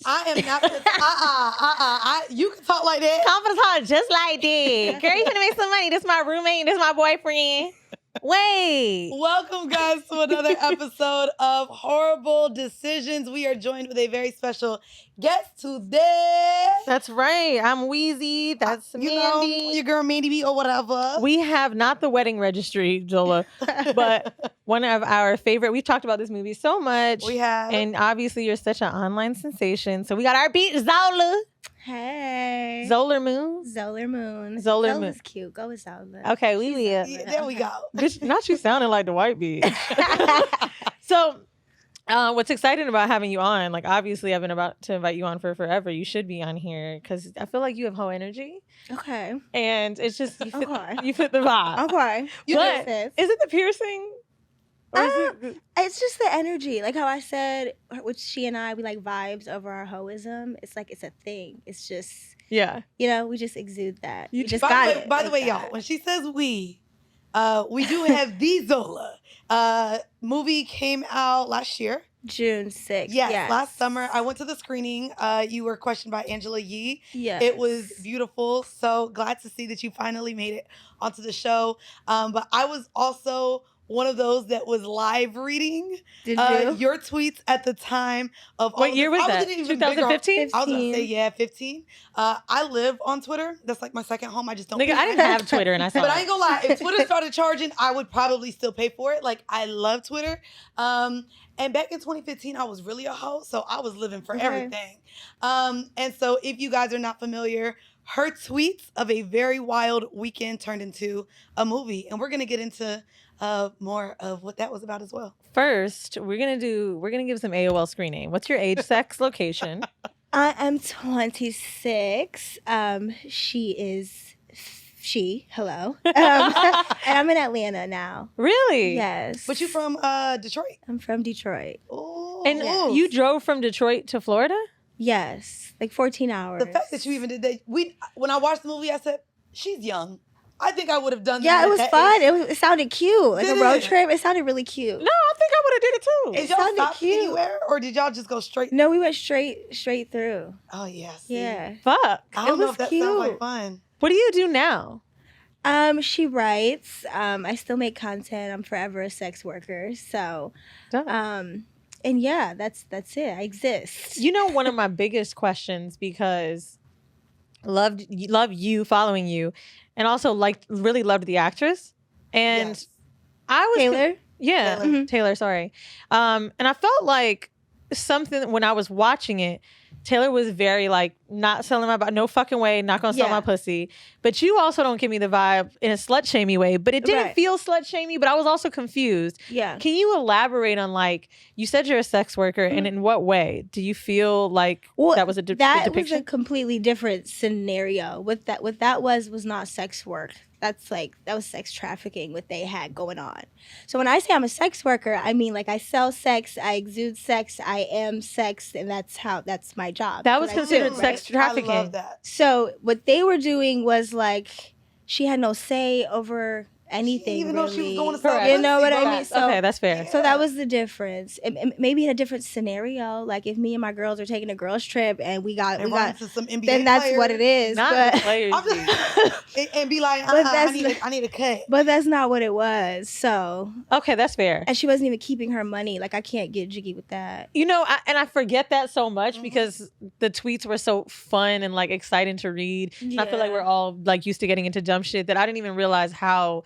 I am not. You can talk like that. Confidence talk just like that. Girl, you finna make some money. This my roommate. This my boyfriend. Wait. Welcome, guys, to another episode of Horrible Decisions. We are joined with a very special guest today. That's right. I'm Weezy. That's You know, Mandii. your girl Mandii B or whatever. We have not the wedding registry, Zola, but one of our favorite. We've talked about this movie so much. We have. And obviously, you're such an online sensation. So we got our beat, Zola. Hey. Zolar Moon. Zolar Moon. Zolar Moon. Zola's cute. Go with Zola. Okay, we will. Yeah, there we go. Bitch, not you sounding like the white beat. So, what's exciting about having you on, like, obviously I've been about to invite you on for forever. You should be on here because I feel like you have Heaux energy. Okay. And it's just, you fit, Okay. you fit the vibe. Okay. But is it the piercing? Or is it It's just the energy. Like how I said, with she and I, we like vibes over our hoism. It's like it's a thing. It's just, yeah. you know, we just exude that. You We just By got the way, it. by the like way, that. y'all, when she says we do have the Zola. Movie came out last year. June 6th. Yes, last summer. I went to the screening. You were questioned by Angela Yee. Yeah. It was beautiful. So glad to see that you finally made it onto the show. But I was also one of those that was live reading Did you? your tweets at the time of all What of year this. was I that? wasn't even big on- 2015? I was going to say, 15. I live on Twitter. That's like my second home. I just don't Nigga, pay I didn't for it. have Twitter and I saw But it. I ain't gonna lie, if Twitter started charging, I would probably still pay for it. Like, I love Twitter. And back in 2015, I was really a hoe, so I was living for Okay. everything. And so if you guys are not familiar, her tweets of a very wild weekend turned into a movie. And we're gonna get into more of what that was about as well. First, we're gonna give some AOL screening. What's your age, sex, location? I am 26. Hello. And I'm in Atlanta now. Really? Yes. But you from Detroit? I'm from Detroit. Oh, And you drove from Detroit to Florida? Yes. Like 14 hours. the fact that you even did that. When I watched the movie, I said, she's young. I think I would have done that. Yeah, it at was that fun. age. It sounded cute. Like Did a road it? trip. It sounded really cute. No, I think I would have did it too. Did It y'all sounded stop cute. anywhere, or did y'all just go straight? No, we went straight through. Oh yeah. See. Yeah. Fuck. I don't know was if that sounds like cute. fun. What do you do now? She writes. I still make content. I'm forever a sex worker. So, Dope. and yeah, that's it. I exist. You know, one of my biggest questions, because love you, following you, and also really loved the actress. And Yes. Mm-hmm. I was Taylor. Yeah, Taylor. Taylor, sorry. And I felt like something when I was watching it, Taylor was very like, not selling my, no fucking way, not gonna sell Yeah. my pussy. But you also don't give me the vibe in a slut shamey way. But it didn't Right. feel slut shamey, but I was also confused. Yeah. Can you elaborate on, like, you said you're a sex worker, and in what way do you feel like that was a good that depiction? was a completely different scenario. What that was not sex work. That was sex trafficking, what they had going on. So when I say I'm a sex worker, I mean like I sell sex, I exude sex, I am sex, and that's my job. That was That's what I considered do, sex right? trafficking. I love that. So what they were doing was like she had no say over anything. Even really. though she was going to sell Correct. You know what I pussy, mean? bro. So Okay, that's fair. So that was the difference. Maybe in a different scenario, like if me and my girls are taking a girls trip and we got, And run into some NBA then that's players. what it is. Not but, the players. I'm just- and be like, But I that's need a cut. but that's not what it was. So, Okay, that's fair. and she wasn't even keeping her money. Like I can't get jiggy with that. You know, I forget that so much Mhm. because the tweets were so fun and like exciting to read. And I feel like Yeah. we're all like used to getting into dumb shit that I didn't even realize how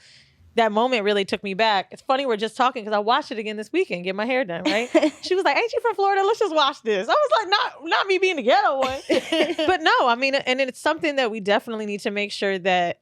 that moment really took me back. It's funny we're just talking because I watched it again this weekend, get my hair done, right? She was like, "Ain't you from Florida? Let's just watch this." I was like, not me being the ghetto one. But no, I mean, and it's something that we definitely need to make sure that,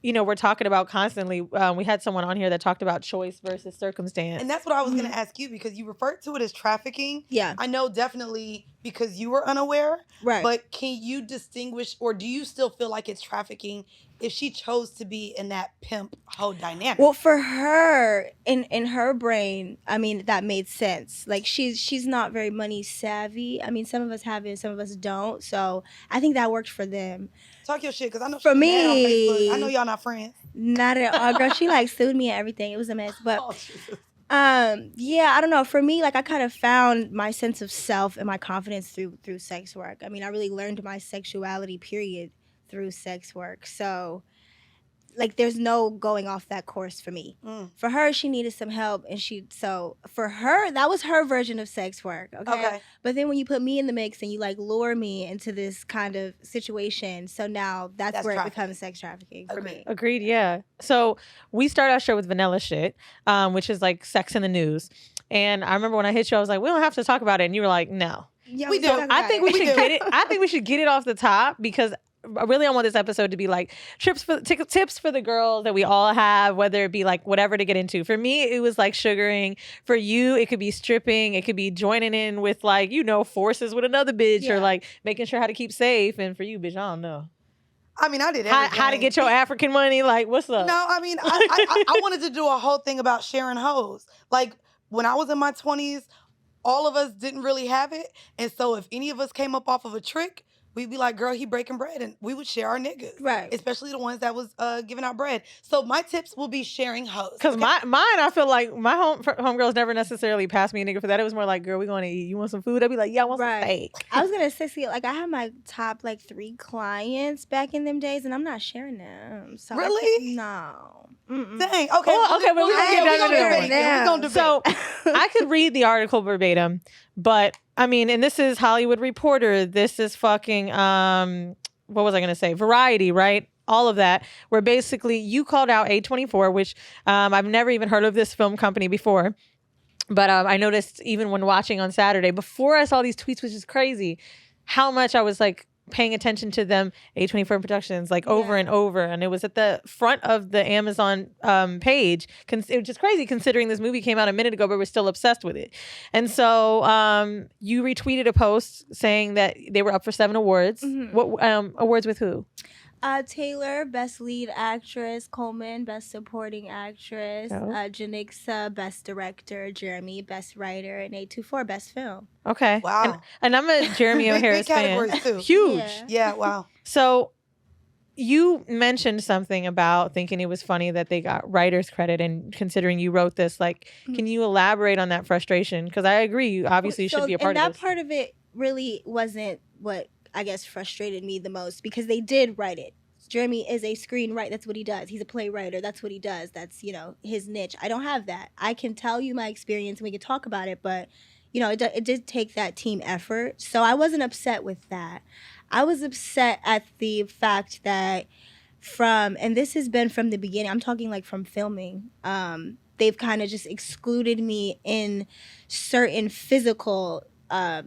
you know, we're talking about constantly. We had someone on here that talked about choice versus circumstance. And that's what I was going to ask you, because you referred to it as trafficking. Yeah. I know definitely because you were unaware, Right. but can you distinguish, or do you still feel like it's trafficking if she chose to be in that pimp hoe dynamic? Well, for her, in her brain, I mean, that made sense. Like she's not very money savvy. I mean, some of us have it, some of us don't. So I think that worked for them. Talk your shit, because I know For she's mad on me- Facebook. I know y'all not friends. Not at all, girl. She like sued me and everything. It was a mess. But Oh, Jesus. Yeah, I don't know. For me, like I kind of found my sense of self and my confidence through sex work. I mean, I really learned my sexuality period through sex work. So like there's no going off that course for me. For her, she needed some help, and so for her, that was her version of sex work. Okay. But then when you put me in the mix and you like lure me into this kind of situation, so now that's where it becomes sex trafficking for me. Agreed. Yeah. So we start our show with vanilla shit, which is like sex in the news. And I remember when I hit you, I was like, we don't have to talk about it, and you were like, no. Yeah, We do. I think we should get it. I think we should get it off the top because really I want this episode to be like tips for the girls that we all have, whether it be like whatever to get into. For me, it was like sugaring. For you, it could be stripping. It could be joining in with like, forces with another bitch or like making sure how to keep safe. And for you, bitch, I don't know. I mean, I did everything. How to get your African money? Like, what's up? No, I mean, I wanted to do a whole thing about sharing hoes. Like, when I was in my 20s, all of us didn't really have it. And so if any of us came up off of a trick, we'd be like, girl, he breaking bread. And we would share our niggas. Right. Especially the ones that was giving out bread. So my tips will be sharing hoes. Because mine, I feel like my homegirls never necessarily passed me a nigga for that. It was more like, girl, we going to eat. You want some food? I'd be like, yeah, I want some steak. I was going to say, like, I had my top, like, 3 clients back in them days, and I'm not sharing them. So really? No. Dang. Okay. Okay, but we're going to get down to debate. So I could read the article verbatim, but I mean, and this is Hollywood Reporter. This is fucking, what was I going to say? Variety, right? All of that, where basically you called out A24, which I've never even heard of this film company before. But I noticed even when watching on Saturday, before I saw these tweets, which is crazy, how much I was like paying attention to them, A24 Productions, like over and over. And it was at the front of the Amazon page. It was just crazy considering this movie came out a minute ago, but we're still obsessed with it. And so you retweeted a post saying that they were up for 7 awards. What awards with who? Taylor, Best Lead Actress. Coleman, Best Supporting Actress. Janixa, Best Director. Jeremy, Best Writer. And A24, Best Film. Okay. Wow. And I'm a Jeremy O'Hara's fan. Too. Huge. Yeah, wow. So you mentioned something about thinking it was funny that they got writer's credit, and considering you wrote this, like, can you elaborate on that frustration? Because I agree, you obviously should be a part of this. And that part of it really wasn't what I guess frustrated me the most, because they did write it. Jeremy is a screenwriter. That's what he does. He's a playwright. That's what he does. That's, his niche. I don't have that. I can tell you my experience and we can talk about it, but, it did take that team effort. So I wasn't upset with that. I was upset at the fact that and this has been from the beginning, I'm talking like from filming, they've kind of just excluded me in certain physical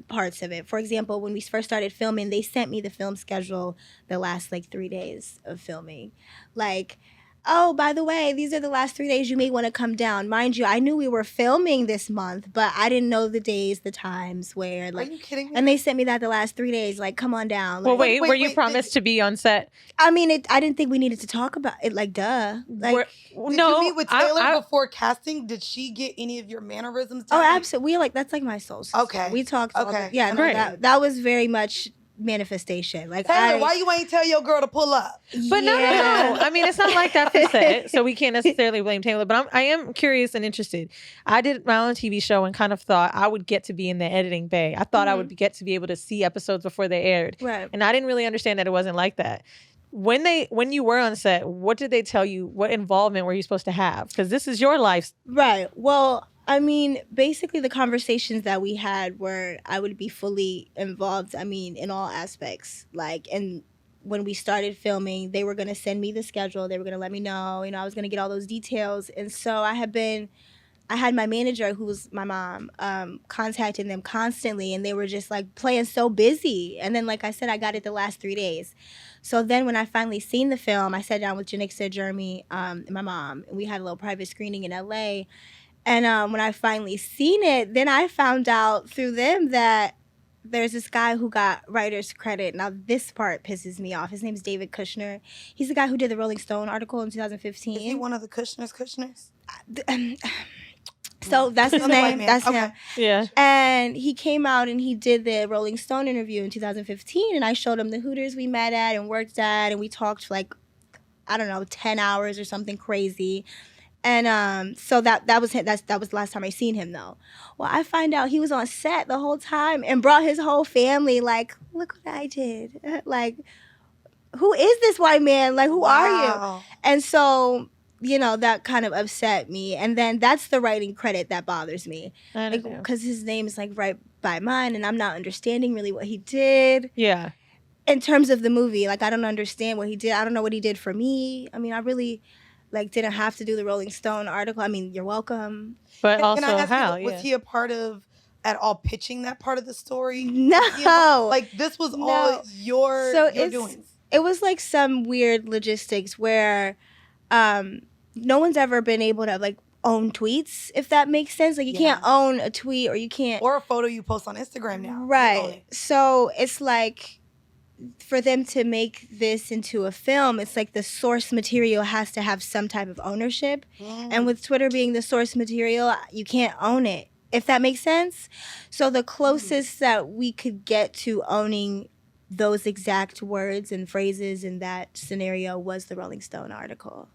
parts of it. For example, when we first started filming, they sent me the film schedule the last like 3 days of filming. Like, oh, by the way, these are the last 3 days you may want to come down. Mind you, I knew we were filming this month, but I didn't know the days, the times where, like, are you kidding me? And they sent me that the last 3 days, like, come on down. Well, like, were you promised to be on set? I mean, I didn't think we needed to talk about it, like, duh. Like, did you meet with Taylor before casting? Did she get any of your mannerisms down? Oh, absolutely. That's like my soul sister. Okay. We talked. Okay. Yeah, no, that was very much manifestation. Like, Taylor, why you ain't tell your girl to pull up? But no. I mean, it's not like that per se, so we can't necessarily blame Taylor. But I am curious and interested. I did my own TV show and kind of thought I would get to be in the editing bay. I thought I would get to be able to see episodes before they aired. Right. And I didn't really understand that it wasn't like that. When you were on set, what did they tell you? What involvement were you supposed to have? Because this is your life. Right. Well, I mean, basically the conversations that we had were I would be fully involved, I mean, in all aspects. Like, and when we started filming, they were going to send me the schedule. They were going to let me know, I was going to get all those details. And so I had my manager, who was my mom, contacting them constantly, and they were just like playing so busy. And then, like I said, I got it the last 3 days. So then when I finally seen the film, I sat down with Janixa, Jeremy, and my mom, and we had a little private screening in LA. And when I finally seen it, then I found out through them that there's this guy who got writer's credit. Now, this part pisses me off. His name's David Kushner. He's the guy who did the Rolling Stone article in 2015. Is he one of the Kushners? So that's his name. That's him. Yeah. And he came out and he did the Rolling Stone interview in 2015. And I showed him the Hooters we met at and worked at. And we talked for like, I don't know, 10 hours or something crazy. And so that was him. That was the last time I seen him though. Well, I find out he was on set the whole time and brought his whole family. Like, look what I did. Like, who is this white man? Like, who are you? And so, that kind of upset me. And then that's the writing credit that bothers me. Because his name is like right by mine and I'm not understanding really what he did. Yeah. In terms of the movie, like, I don't understand what he did. I don't know what he did for me. I mean, I really didn't have to do the Rolling Stone article. I mean, you're welcome. But also can I ask how? Was he a part of at all pitching that part of the story? No. Like this was all your doings. It was like some weird logistics where no one's ever been able to like own tweets, if that makes sense. Like you can't own a tweet or you can't. Or a photo you post on Instagram now. Right. So it's like for them to make this into a film, it's like the source material has to have some type of ownership. And with Twitter being the source material, you can't own it, if that makes sense. So the closest that we could get to owning those exact words and phrases in that scenario was the Rolling Stone article.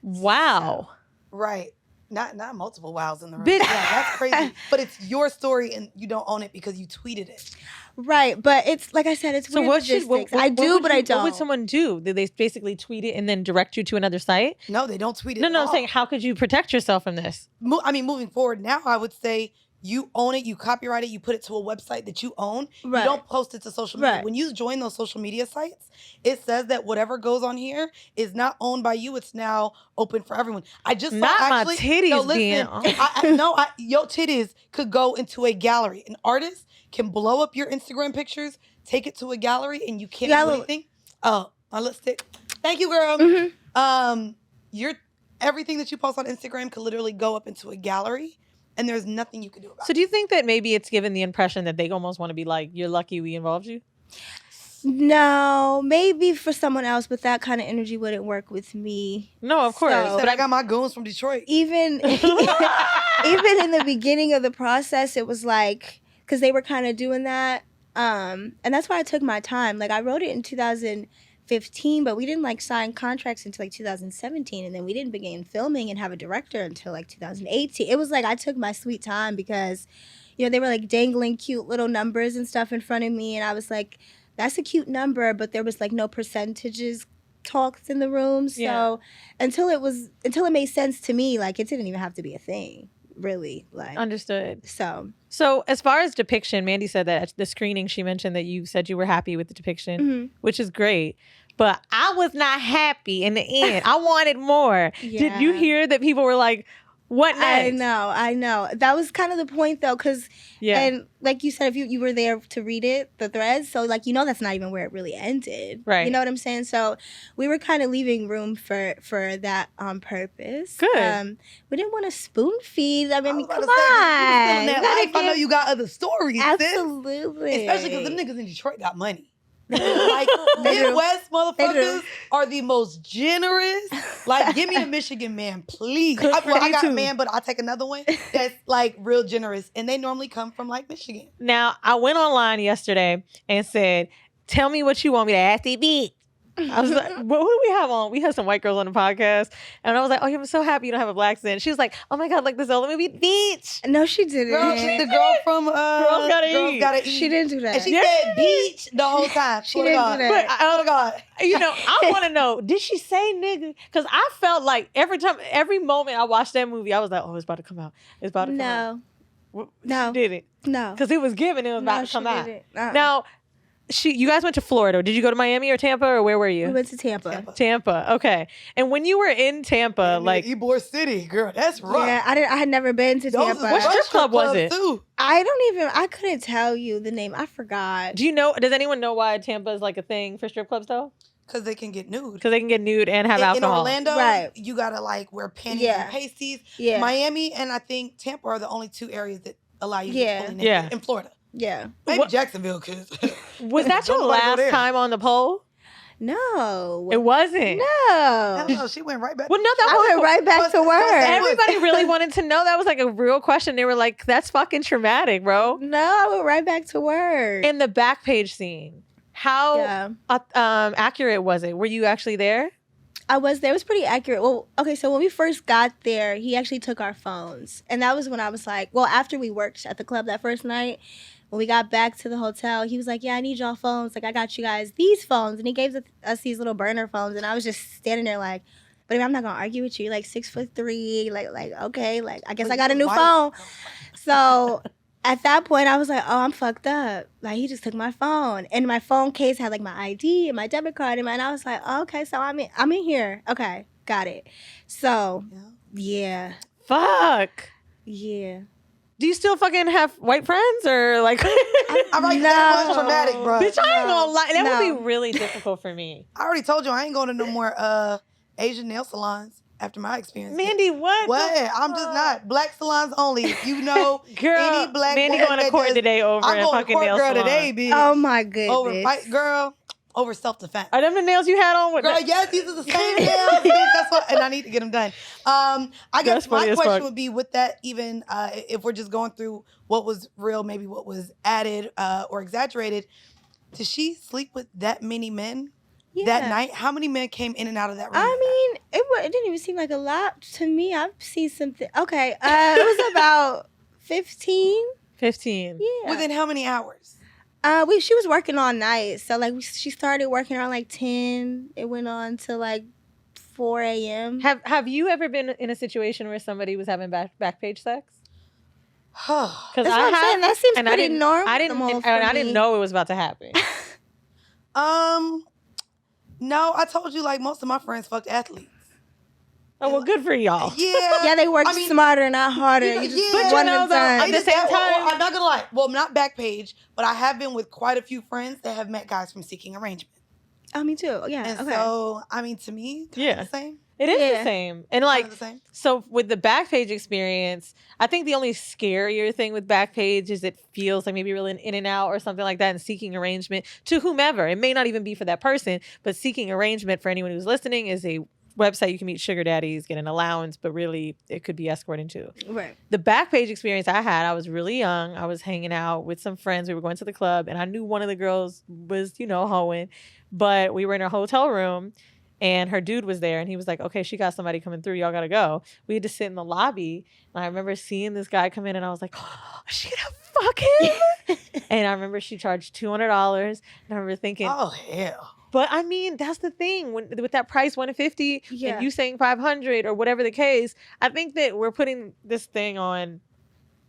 Wow. So, right. Not multiple wows in the room. Yeah, that's crazy. But it's your story and you don't own it because you tweeted it. Right, but it's like I said, it's weird logistics. I do, but I don't. What would someone do? Did they basically tweet it and then direct you to another site? No, they don't tweet it. No, I'm saying how could you protect yourself from this? I mean, moving forward now, I would say you own it, you copyright it, you put it to a website that you own. Right. You don't post it to social media. Right. When you join those social media sites, it says that whatever goes on here is not owned by you. It's now open for everyone. I just not saw actually, my titties no, listen, being on. Your titties could go into a gallery. An artist can blow up your Instagram pictures, take it to a gallery, and you can't do anything. Oh, my lipstick. Thank you, girl. Mm-hmm. Everything that you post on Instagram could literally go up into a gallery. And there's nothing you can do about it. So do you think that maybe it's given the impression that they almost want to be like, you're lucky we involved you? No, maybe for someone else, but that kind of energy wouldn't work with me. No, of course. But I got my goons from Detroit. Even in the beginning of the process, it was like, because they were kind of doing that. And that's why I took my time. Like, I wrote it in 2015, but we didn't sign contracts until 2017, and then we didn't begin filming and have a director until 2018. It was I took my sweet time because they were dangling cute little numbers and stuff in front of me, and I was like, that's a cute number, but there was no percentages talks in the room. So until it made sense to me, it didn't even have to be a thing, really. Understood. So as far as depiction, Mandii said that at the screening she mentioned that you said you were happy with the depiction, which is great. But I was not happy in the end. I wanted more. Yeah. Did you hear that people were like, what next? I know. That was kind of the point, though, because, and like you said, if you were there to read it, the threads, so, that's not even where it really ended. Right. You know what I'm saying? So we were kind of leaving room for that on purpose. Good. We didn't want to spoon feed. I mean, come on. I know you got other stories, absolutely. Sis. Especially because them niggas in Detroit got money. Midwest motherfuckers are the most generous. Give me a Michigan man, please. I got a man, but I'll take another one that's real generous. And they normally come from Michigan. Now, I went online yesterday and said, tell me what you want me to ask the beat. I was like, well, who do we have on? We had some white girls on the podcast. And I was like, oh, I'm so happy you don't have a black accent. She was like, oh my God, the Zola movie, beach. No, she didn't. The girl from Girls Gotta Eat. She didn't do that. And she said beach the whole time. She didn't do that. But, oh my God. I want to know, did she say nigga? Because I felt like every moment I watched that movie, I was like, oh, it's about to come out. It's about to come out. No. She did it. No. Because it was given, it was about to come out. Uh-uh. Now, you guys went to Florida. Did you go to Miami or Tampa, or where were you? We went to Tampa. Tampa. Okay. And when you were in Tampa, Ybor City, girl, that's rough. Yeah, I had never been to Tampa. What strip club was it? Too. I couldn't tell you the name. I forgot. Does anyone know why Tampa is a thing for strip clubs though? Because they can get nude. Because they can get nude and have alcohol. In Orlando, right, you gotta wear panties and pasties. Yeah. Miami and I think Tampa are the only two areas that allow you to get fully naked. In Florida. Yeah. Maybe Jacksonville, because... Was that your last time on the pole? No. It wasn't? No. She went right back. Well, no, I went right back to work. Everybody really wanted to know. That was a real question. They were like, that's fucking traumatic, bro. No, I went right back to work. In the back page scene, how accurate was it? Were you actually there? I was there. It was pretty accurate. Well, okay, so when we first got there, he actually took our phones. And that was when I was like, well, after we worked at the club that first night, when we got back to the hotel, he was like, yeah, I need y'all phones. Like, I got you guys these phones. And he gave us these little burner phones. And I was just standing there like, but I'm not going to argue with you. You're like 6'3". Like, okay. Like, I guess I got a new phone. So at that point, I was like, oh, I'm fucked up. Like, he just took my phone. And my phone case had, like, my ID and my debit card. And I was like, oh, okay, so I'm in here. Okay, got it. So, yeah. Fuck. Yeah. Do you still fucking have white friends or like? I'm like, that was traumatic, bro. Bitch, I ain't gonna lie. That would be really difficult for me. I already told you I ain't going to no more Asian nail salons after my experience. Mandii, what? What? I'm just not. Black salons only. If you know girl, any black Mandii going to court today over I'm a going fucking to nail court, girl, salon. today, bitch. Oh, my goodness. Over fight, girl. Over self-defense. Are them the nails you had on? With Girl, yes, these are the same nails, bitch. That's what, and I need to get them done. I guess my question would be, with that, even if we're just going through what was real, maybe what was added or exaggerated, did she sleep with that many men that night? How many men came in and out of that room? I mean, it didn't even seem like a lot to me. I've seen something. Okay, it was about 15. 15. Yeah. Within how many hours? She was working all night, so like she started working around like 10. It went on to like 4 a.m. Have you ever been in a situation where somebody was having back page sex? That's what I'm saying. That seems pretty normal. I didn't know it was about to happen. No, I told you, like, most of my friends fucked athletes. Oh, well, good for y'all. Yeah, they work smarter, not harder. You just one at a time. At the same time, I'm not gonna lie. Well, not Backpage, but I have been with quite a few friends that have met guys from Seeking Arrangement. Oh, me too. Yeah. And okay. so, I mean, to me, kind of the same. It is the same. And like, the same. So with the Backpage experience, I think the only scarier thing with Backpage is it feels like maybe really an in and out or something like that, and Seeking Arrangement to whomever. It may not even be for that person, but Seeking Arrangement, for anyone who's listening, is a website you can meet sugar daddies, get an allowance, but really it could be escorting too. Right. The Backpage experience I had, I was really young. I was hanging out with some friends. We were going to the club, and I knew one of the girls was, hoeing, but we were in a hotel room, and her dude was there, and he was like, okay, she got somebody coming through. Y'all got to go. We had to sit in the lobby, and I remember seeing this guy come in, and I was like, oh, is she going to fuck him? And I remember she charged $200, and I remember thinking, oh, hell. But I mean, that's the thing. With that price, $150, and you saying $500 or whatever the case, I think that we're putting this thing on.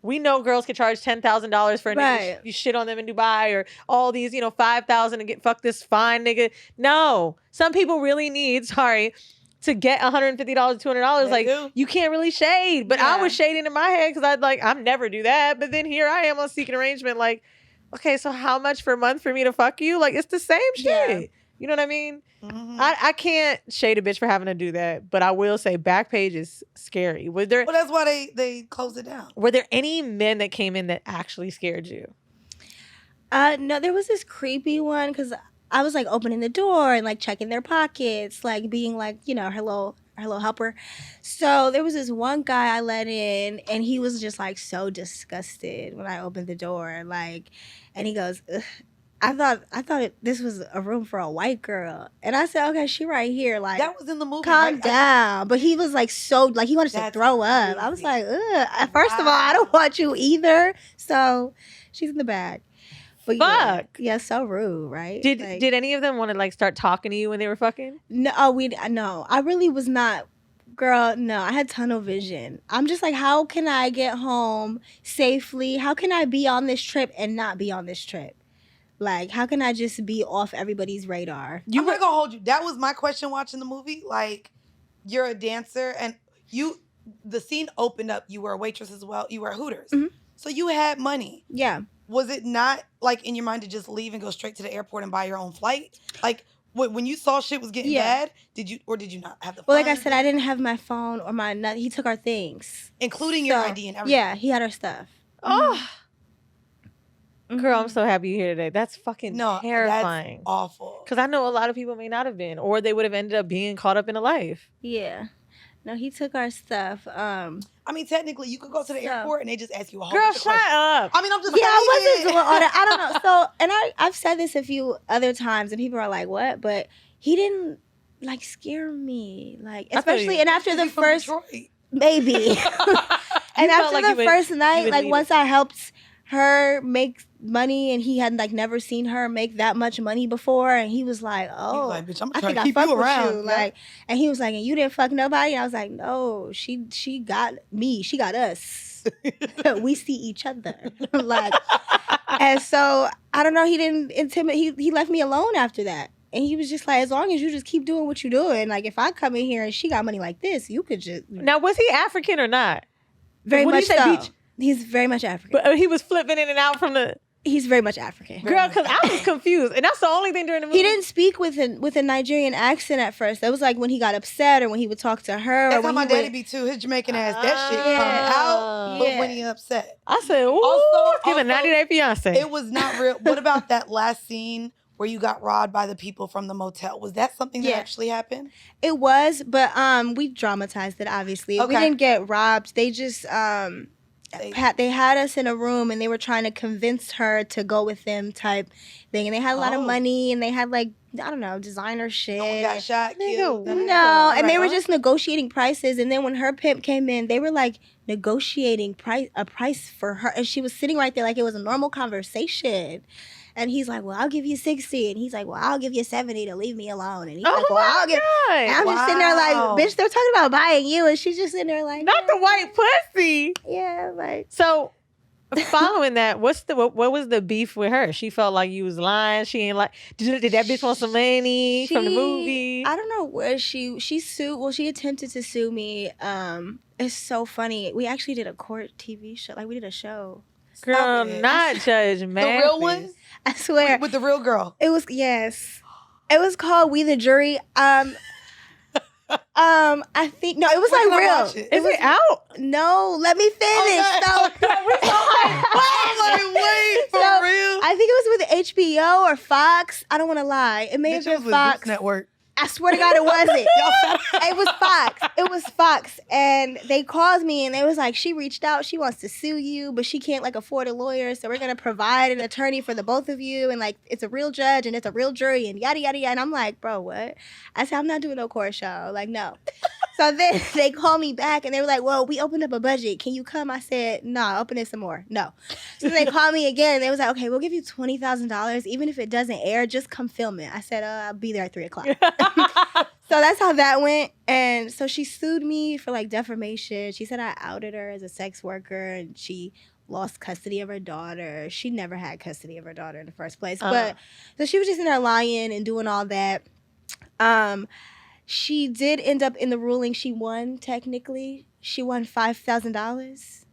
We know girls can charge $10,000 for a nigga. You shit on them in Dubai, or all these, $5,000 and get fuck this fine nigga. No, some people really need, to get $150, $200. Like, you can't really shade. But I was shading in my head because I'm never do that. But then here I am on Seeking Arrangement. Like, okay, so how much per month for me to fuck you? Like, it's the same shit. You know what I mean? Mm-hmm. I can't shade a bitch for having to do that, but I will say Backpage is scary. Well, that's why they closed it down. Were there any men that came in that actually scared you? No, there was this creepy one because I was like opening the door and like checking their pockets, like being like, her little helper. So there was this one guy I let in, and he was just like so disgusted when I opened the door, like, and he goes, ugh. I thought this was a room for a white girl. And I said, okay, she right here. Like, that was in the movie. Calm down. But he was like so, like, he wanted to throw up. I was like, ugh. First of all, I don't want you either. So she's in the bag. But fuck. Yeah, so rude, right? Did any of them want to like start talking to you when they were fucking? No, no. I really was not. Girl, no, I had tunnel vision. I'm just like, how can I get home safely? How can I be on this trip and not be on this trip? Like, how can I just be off everybody's radar? I'm not gonna hold you. That was my question watching the movie. Like, you're a dancer, and the scene opened up. You were a waitress as well. You were at Hooters. Mm-hmm. So you had money. Yeah. Was it not, like, in your mind to just leave and go straight to the airport and buy your own flight? Like, when you saw shit was getting bad, did you not have the phone? Well, like I said, I didn't have my phone or he took our things. Including your ID and everything. Yeah, he had our stuff. Oh. Girl, I'm so happy you're here today. That's fucking terrifying. That's awful. Because I know a lot of people may not have been, or they would have ended up being caught up in a life. Yeah. No, he took our stuff. I mean, technically, you could go to the airport and they just ask you a whole bunch of questions. Girl, shut up. I mean, I'm just saying. I wasn't doing all that. I don't know. So, and I've said this a few other times, and people are like, what? But he didn't like scare me, like I feel you. especially and after the He's from first Detroit. maybe and felt after like you the would- first you night, would like need once it. I helped her make money and he had like never seen her make that much money before, and he was like, He oh, was like, bitch, I'm I trying think to I keep fuck you with around. you, like, and he was like, and you didn't fuck nobody, and I was like, no, she got me, she got us. We see each other. Like, and so I don't know, he didn't intimidate, he left me alone after that. And he was just like, as long as you just keep doing what you're doing, like if I come in here and she got money like this, you could just Now, was he African or not? very when you much say so. beach- He's very much African. But he was flipping in and out from the He's very much African. girl, because I was confused, and that's the only thing during the movie. He didn't speak with a Nigerian accent at first. That was like when he got upset or when he would talk to her. That's or how when my he daddy would, be too. His Jamaican ass, that shit Yeah. come out, but Yeah. when he upset. I said, ooh, Also- give a also, 90 Day Fiance. It was not real. What about that last scene where you got robbed by the people from the motel? Was that something that Yeah. actually happened? It was, but we dramatized it. Obviously, we Okay. didn't get robbed. They just They- they had us in a room and they were trying to convince her to go with them type thing. And they had a lot of Oh. money and they had like I don't know designer shit. No one got shot, Nigga, killed. what? No, and they were Alright, just negotiating prices. And then when her pimp came in, they were like negotiating a price for her, and she was sitting right there like it was a normal conversation. And he's like, "Well, I'll give you 60," and he's like, "Well, I'll give you 70 to leave me alone." And he's like, "Well, I'll give." And I'm just sitting there like, Wow. "Bitch, they're talking about buying you," and she's just sitting there like, Not the white pussy. yeah, like So, following that, what was the beef with her? She felt like you was lying. She ain't like. Did that bitch want some money from the movie? I don't know where she sued. Well, she attempted to sue me. It's so funny. We actually did a court TV show. Like we did a show. Girl, Stop it. not Judge The Mathis. real one? I swear. With the real girl. It was yes. It was called We the Jury. I think no, it was Where like can I real. watch it? Is it out? No, let me finish. Okay. So, I'm like, wait, for So, real? I think it was with HBO or Fox. I don't want to lie. It may have Bitch, it been was with Fox. Zeus Network. I swear to God, it wasn't. Y'all said It was Fox. It was Fox. And they called me and they was like, she reached out. She wants to sue you, but she can't like afford a lawyer. So we're going to provide an attorney for the both of you. And like, it's a real judge and it's a real jury and yada, yada, yada. And I'm like, bro, what? I said, I'm not doing no court show. Like, no. So then they called me back and they were like, well, we opened up a budget. Can you come? I said, no, open it some more. No. So they called me again and they was like, okay, we'll give you $20,000. Even if it doesn't air, just come film it. I said, I'll be there at 3:00. So that's how that went. And so she sued me for like defamation. She said I outed her as a sex worker and she lost custody of her daughter. She never had custody of her daughter in the first place. But so she was just in there lying and doing all that. She did end up in the ruling. She won technically. She won $5,000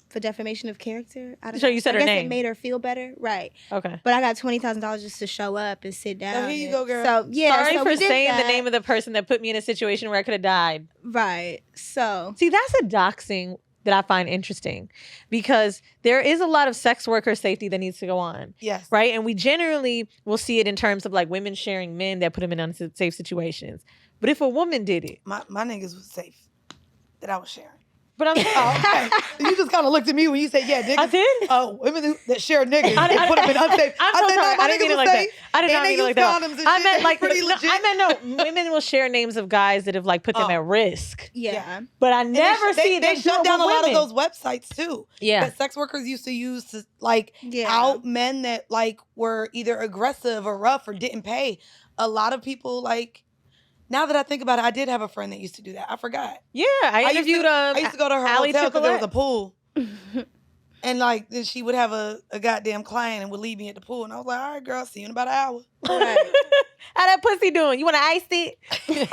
for defamation of character. I don't So know. you said I her guess name. it made her feel better. Right. Okay. But I got $20,000 just to show up and sit down. So here you and- go, girl. So yeah, Sorry so for we did saying the that. name of the person that put me in a situation where I could have died. Right. So See, that's a doxing that I find interesting because there is a lot of sex worker safety that needs to go on. Yes. Right. And we generally will see it in terms of like women sharing men that put them in unsafe situations. But if a woman did it, My niggas was safe that I was sharing. but I'm Oh, okay. You just kind of looked at me when you said, yeah, niggas. I did? Women that share niggas I- and I- put them in unsafe. I'm so said, sorry. no, my I didn't mean niggas it was like that. safe. I did And not they mean it like use that. condoms and I shit. meant They like pretty no, legit. I meant no. Women will share names of guys that have like put them Oh. at risk. yeah. But I And never see they them shut do it down a with lot of women. those websites too. Yeah. That sex workers used to use to like Yeah. out men that like were either aggressive or rough or didn't pay. A lot of people like. Now that I think about it, I did have a friend that used to do that. I forgot. Yeah, I interviewed I used to go to her Allie hotel because there was a Tricolette. pool. And like then she would have a goddamn client and would leave me at the pool. And I was like, all right, girl, see you in about an hour. Right. How that pussy doing? You want to ice it?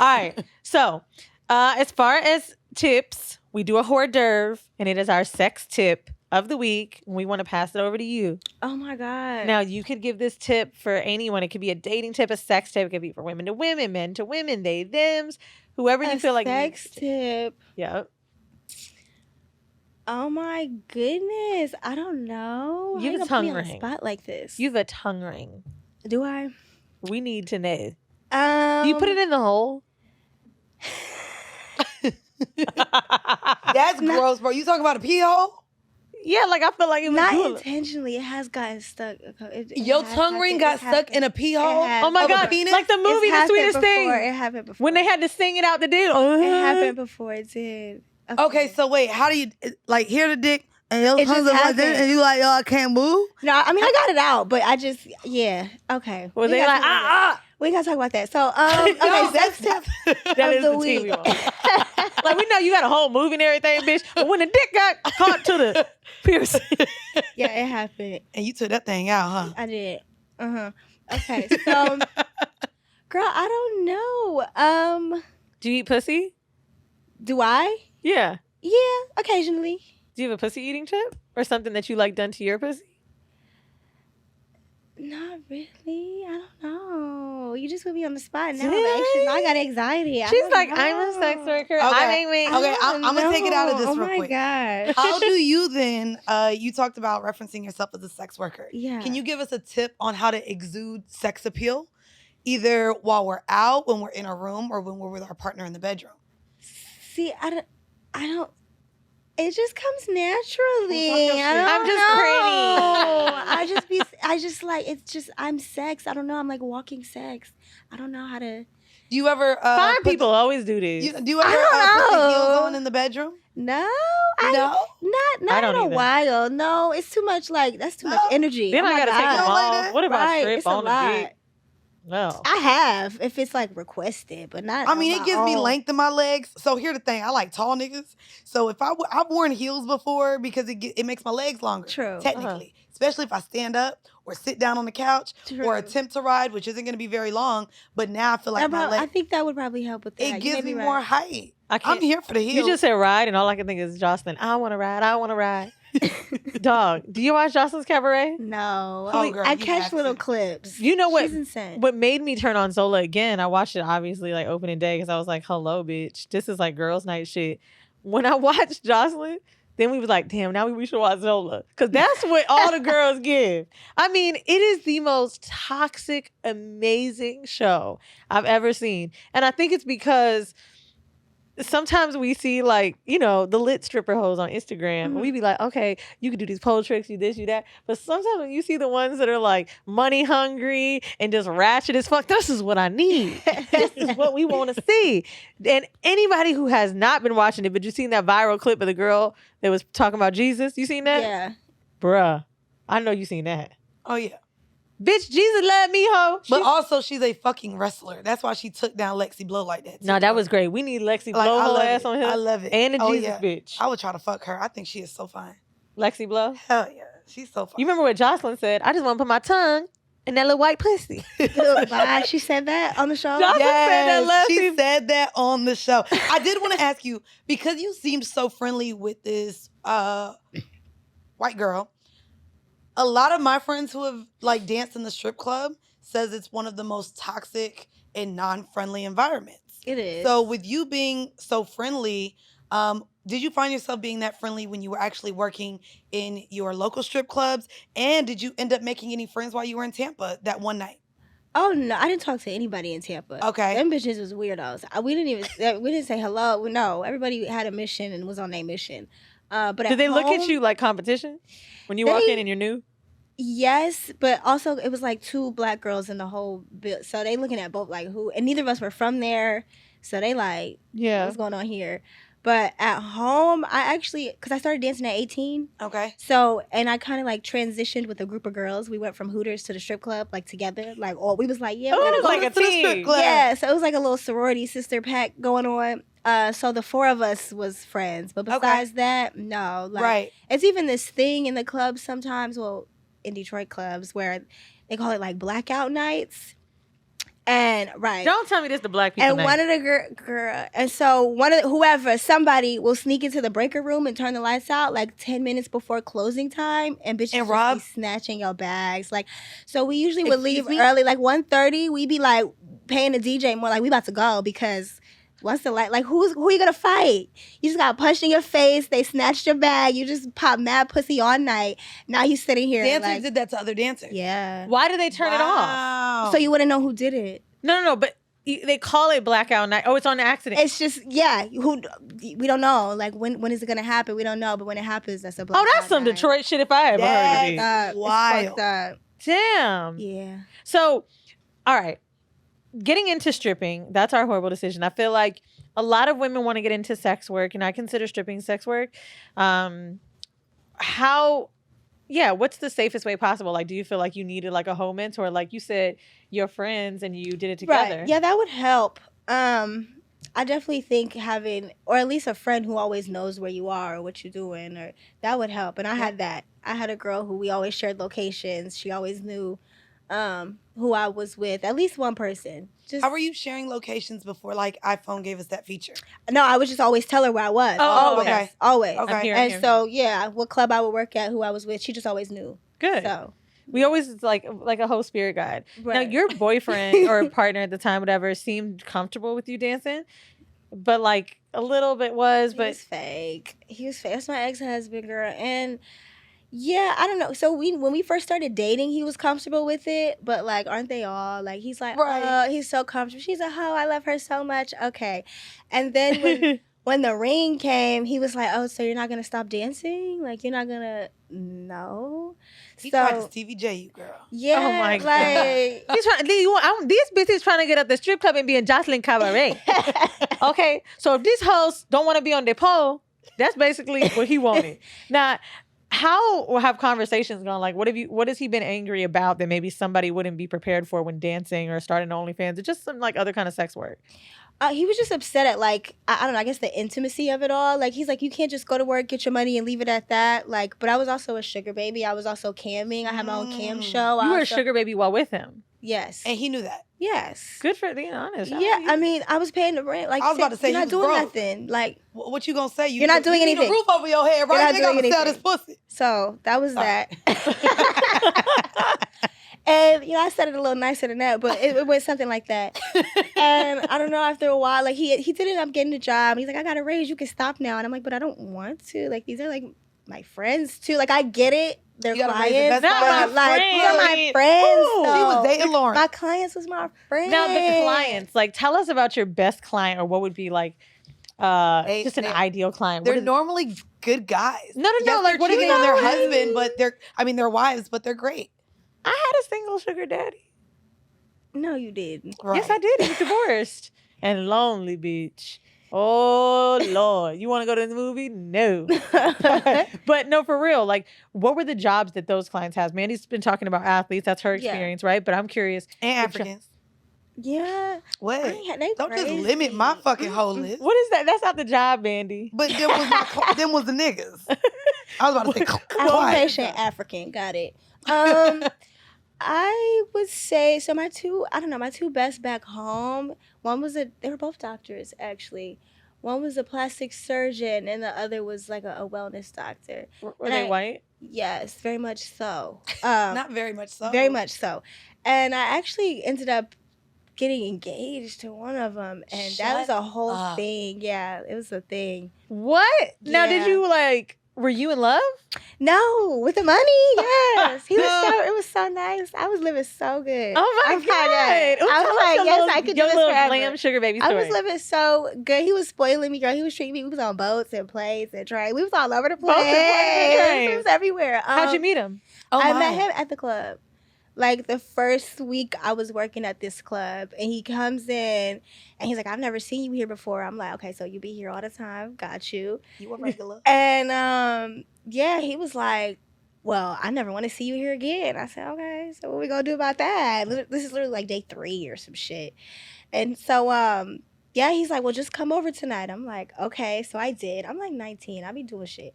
All right. So, as far as tips, we do a hors d'oeuvre, and it is our sex tip of the week. And we want to pass it over to you. Oh my God. Now, you could give this tip for anyone. It could be a dating tip, a sex tip. It could be for women to women, men to women, they, thems, whoever you a feel like. sex tip. Yeah. Oh my goodness. I don't know. You have How a you gonna put me tongue on the ring. spot like this. You have a tongue ring. Do I? We need to know. Do Do you put it in the hole? That's gross, bro. You talking about a pee hole? Yeah, like I feel like it was Not doing. intentionally. It has gotten stuck. Your tongue ring got stuck in a pee hole. has. Oh my of a God! penis? Like the movie, The Sweetest Thing. It happened before. When they had to sing it out the dude. It happened before. It did. Okay, so wait, how do you like hear the dick and your It tongue just is like this happened. and you like, yo, I can't move? No, I mean I got it out, but I just okay. Was We they gotta like talk about that. We gotta talk about that. So okay, No, sex tip That of is the the week. TV one. Like we know you got a whole movie and everything, bitch. But when the dick got caught to the piercing, Yeah, it happened. And you took that thing out, huh? I did. Okay, so girl, I don't know. do you eat pussy? Do I? Yeah. Yeah, occasionally. Do you have a pussy eating tip or something that you like done to your pussy? Not really. I don't know. You just put me on the spot now. Did Actually, I got anxiety. I She's don't like, know. I'm a sex worker. Okay. I ain't wait. Okay, I'm gonna take it out of this oh real my quick. gosh. How do you then, you talked about referencing yourself as a sex worker. Yeah. Can you give us a tip on how to exude sex appeal? Either while we're out, when we're in a room, or when we're with our partner in the bedroom? See, I don't. It just comes naturally. Talk your I shit. don't I'm just know. I just like, it's just, I'm sex. I don't know. I'm like walking sex. I don't know how to. Do you ever Fine put people always do this. do you ever I don't put the heels know. on in the bedroom? No. No? Not I in don't a either. while. No, it's too much. Like, that's too much No. energy. Then Oh I my gotta take them God. like off. that? What about Right, strip it's a on the lot. dick? No. I have, if it's like requested, but not. I mean, on it my gives me own. length in my legs. So here's the thing: I like tall niggas. So if I've worn heels before because it makes my legs longer. True. Technically, especially if I stand up or sit down on the couch or True. attempt to ride, which isn't going to be very long. But now I feel like my I leg. think that would probably help with that. It You gives may me be more right. height. I can't. I'm here for the heels. You just said ride, and all I can think is Jocelyn. I want to ride. I want to ride. Dog, do you watch Jocelyn's Cabaret? No. Oh, girl, I you catch have little to. clips. You know what? She's insane. What made me turn on Zola again? I watched it obviously like opening day because I was like, "Hello, bitch! This is like girls' night shit." When I watched Jocelyn, then we was like, "Damn, now we should watch Zola," because that's what all the girls give. I mean, it is the most toxic, amazing show I've ever seen, and I think it's because sometimes we see like, you know, the lit stripper hoes on Instagram. And we be like, okay, you can do these pole tricks, you this, you that. But sometimes when you see the ones that are like money hungry and just ratchet as fuck, this is what I need. This is what we want to see. And anybody who has not been watching it, but you seen that viral clip of the girl that was talking about Jesus, you seen that? Yeah. Bruh, I know you seen that. Oh yeah. Bitch, Jesus love me, ho. But also, she's a fucking wrestler. That's why she took down Lexi Blow like that. No, that was great. We need Lexi Like, Blow I her love ass it. on here. I love it. And the Oh, Jesus yeah. bitch. I would try to fuck her. I think she is so fine. Lexi Blow. Hell yeah. She's so fine. You remember what Jocelyn said? I just want to put my tongue in that little white pussy. Goodbye. She said that on the show. Jocelyn said that last she season. said that on the show. I did want to ask you, because you seemed so friendly with this white girl, a lot of my friends who have like danced in the strip club says it's one of the most toxic and non-friendly environments. It is. So with you being so friendly, did you find yourself being that friendly when you were actually working in your local strip clubs? And did you end up making any friends while you were in Tampa that one night? Oh no, I didn't talk to anybody in Tampa. Okay. Them bitches was weirdos. We didn't say hello. No, everybody had a mission and was on their mission. But Did they look at you like competition when you walk in and you're new? Yes, but also it was like two black girls in the whole bill. So they looking at both like who, and neither of us were from there. So they like, Yeah. what's going on here? But at home, I actually, because I started dancing at 18. Okay. So, and I kind of like transitioned with a group of girls. We went from Hooters to the strip club, like together. Like, we was like, yeah, we Oh, gotta it was go like to a to the strip team. club. Yeah, so it was like a little sorority sister pack going on. So the four of us was friends. But besides that, no. Like, Right. it's even this thing in the clubs sometimes, well, in Detroit clubs, where they call it like blackout nights. And right. Don't tell me this the black people And night. one of the girl, and so somebody will sneak into the breaker room and turn the lights out like 10 minutes before closing time, and bitches And just rob? be snatching your bags. Like, so we usually would Excuse leave me? early, like 1:30. We'd be like paying the DJ more, like we about to go because once the light, like who you gonna fight? You just got punched in your face. They snatched your bag. You just pop mad pussy all night. Now you sitting here, Dancers like, did that to other dancers. yeah. Why did they turn it off? Wow. So you wouldn't know who did it. No, but they call it blackout night. Oh, it's on accident. It's just we don't know. Like when is it gonna happen? We don't know. But when it happens, that's a blackout that's some night. Detroit shit if I ever heard of it. That's It's wild. fucked up. Damn. Yeah. So, all right. Getting into stripping, that's our horrible decision. I feel like a lot of women want to get into sex work, and I consider stripping sex work. What's the safest way possible? Like, do you feel like you needed like a home mentor? Like you said, your friends and you did it together. Right. Yeah, that would help. I definitely think having, or at least a friend who always knows where you are or what you're doing, or that would help. And I had that. I had a girl who we always shared locations. She always knew who I was with. At least one person. How were you sharing locations before like iPhone gave us that feature? No, I would just always tell her where I was. Oh, always. okay. Always. Okay. And so, what club I would work at, who I was with, she just always knew. Good. So. We always like a whole spirit guide. Right. Now, your boyfriend or partner at the time, whatever, seemed comfortable with you dancing, but like a little bit was, but He was fake. That's my ex-husband, girl. And yeah, I don't know. So when we first started dating, he was comfortable with it, but like, aren't they all? Like, he's like, Right. oh, he's so comfortable. She's a hoe. I love her so much. Okay. And then when the ring came, he was like, oh, so you're not going to stop dancing? Like, you're not going to, no. He tried to Stevie J you, girl. Yeah. Oh my God. like, these bitches trying to get up the strip club and be in Jocelyn Cabaret. Okay, so if these hoes don't want to be on the pole, that's basically what he wanted. Now, how have conversations gone? Like, what has he been angry about that maybe somebody wouldn't be prepared for when dancing or starting OnlyFans or just some like other kind of sex work? He was just upset at like, I don't know, I guess the intimacy of it all. Like, he's like, you can't just go to work, get your money and leave it at that. Like, but I was also a sugar baby. I was also camming. I had my own cam show. You were a sugar baby while with him. Yes. And he knew that. Yes. Good for being honest. Yeah, I mean, I was paying the rent. Like, I was about to say, you're not he was doing broke. nothing. Like, What you gonna say? You're not doing you need anything. a roof over your head, right? not They gotta doing sell this anything. pussy. so that was that. And, I said it a little nicer than that, but it was something like that. And I don't know, after a while, like, he did end up getting a job. He's like, I got a raise, you can stop now. And I'm like, but I don't want to. Like, these are, like, my friends, too. Like, I get it. They're You gotta raise clients. the best but, friends. like, these are my friends, Ooh. though. She was dating Lauren. My clients was my friends. Now the clients, like, tell us about your best client or what would be like just an ideal client. They're normally good guys. No. Yes, Like, they're what do you cheating on their know? husband, but they're wives, but they're great. I had a single sugar daddy. No, you didn't. Right. Yes, I did. He was divorced and lonely, bitch. Oh Lord, you want to go to the movie? No. But no, for real. Like, what were the jobs that those clients have? Mandy's been talking about athletes. That's her experience, right? But I'm curious. And Africans. Yeah. What? They Don't just crazy. limit my fucking whole list. What is that? That's not the job, Mandy. But them was the niggas. I was about to say Occupation quiet. African. Got it. I would say, so my two best back home, they were both doctors, actually. One was a plastic surgeon and the other was like a wellness doctor. Were they white? Yes, very much so. Not very much so. Very much so. And I actually ended up getting engaged to one of them, and that was Shut a whole up. thing. Yeah, it was a thing. What? Now, Yeah. did you like? Were you in love? No, with the money, yes. It was so nice. I was living so good. Oh my I God! I was like, yes, I could do your this little forever. lamb sugar baby I story. was living so good. He was spoiling me, girl. He was treating me. We was on boats and planes and trains. We was all over the place. Boats and planes and trains. It was everywhere. How'd you meet him? Oh, I my. met him at the club. Like, the first week I was working at this club, and he comes in, and he's like, I've never seen you here before. I'm like, okay, so you be here all the time. Got you. You a regular. And, he was like, well, I never want to see you here again. I said, okay, so what we gonna do about that? This is literally like day 3 or some shit. And so, he's like, well, just come over tonight. I'm like, okay. So I did. I'm like 19. I be doing shit.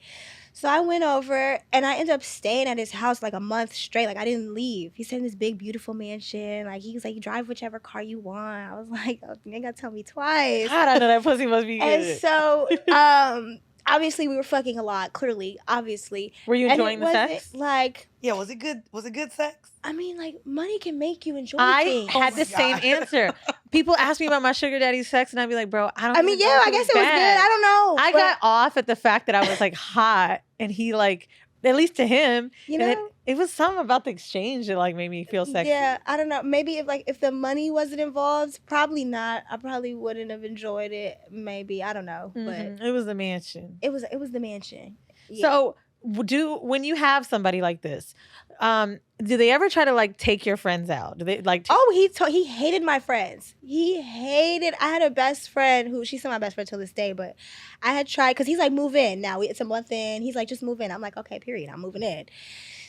So I went over, and I ended up staying at his house like a month straight. Like, I didn't leave. He said in this big, beautiful mansion. Like, he was like, you drive whichever car you want. I was like, oh, you ain't gotta tell me twice. God, I know that pussy must be good. And so, obviously, we were fucking a lot. Clearly, obviously. Were you And enjoying it the sex? wasn't, like, Yeah, was it good? Was it good sex? I mean, like, money can make you enjoy I things. had Oh the my same God. answer. People ask me about my sugar daddy's sex, and I'd be like, bro, I don't. I mean, even yeah, know if I guess it was good. bad. I don't know. I but- got off at the fact that I was like hot, and he like At least to him. You And know? it was something about the exchange that like made me feel sexy. Yeah, I don't know. Maybe if the money wasn't involved, probably not. I probably wouldn't have enjoyed it. Maybe, I don't know, but It was the mansion. it was the mansion. Yeah. So when you have somebody like this, do they ever try to like take your friends out? Do they like? He hated my friends. I had a best friend who she's still my best friend till this day, but I had tried because he's like, move in now. It's a month in. He's like, just move in. I'm like, okay, period. I'm moving in.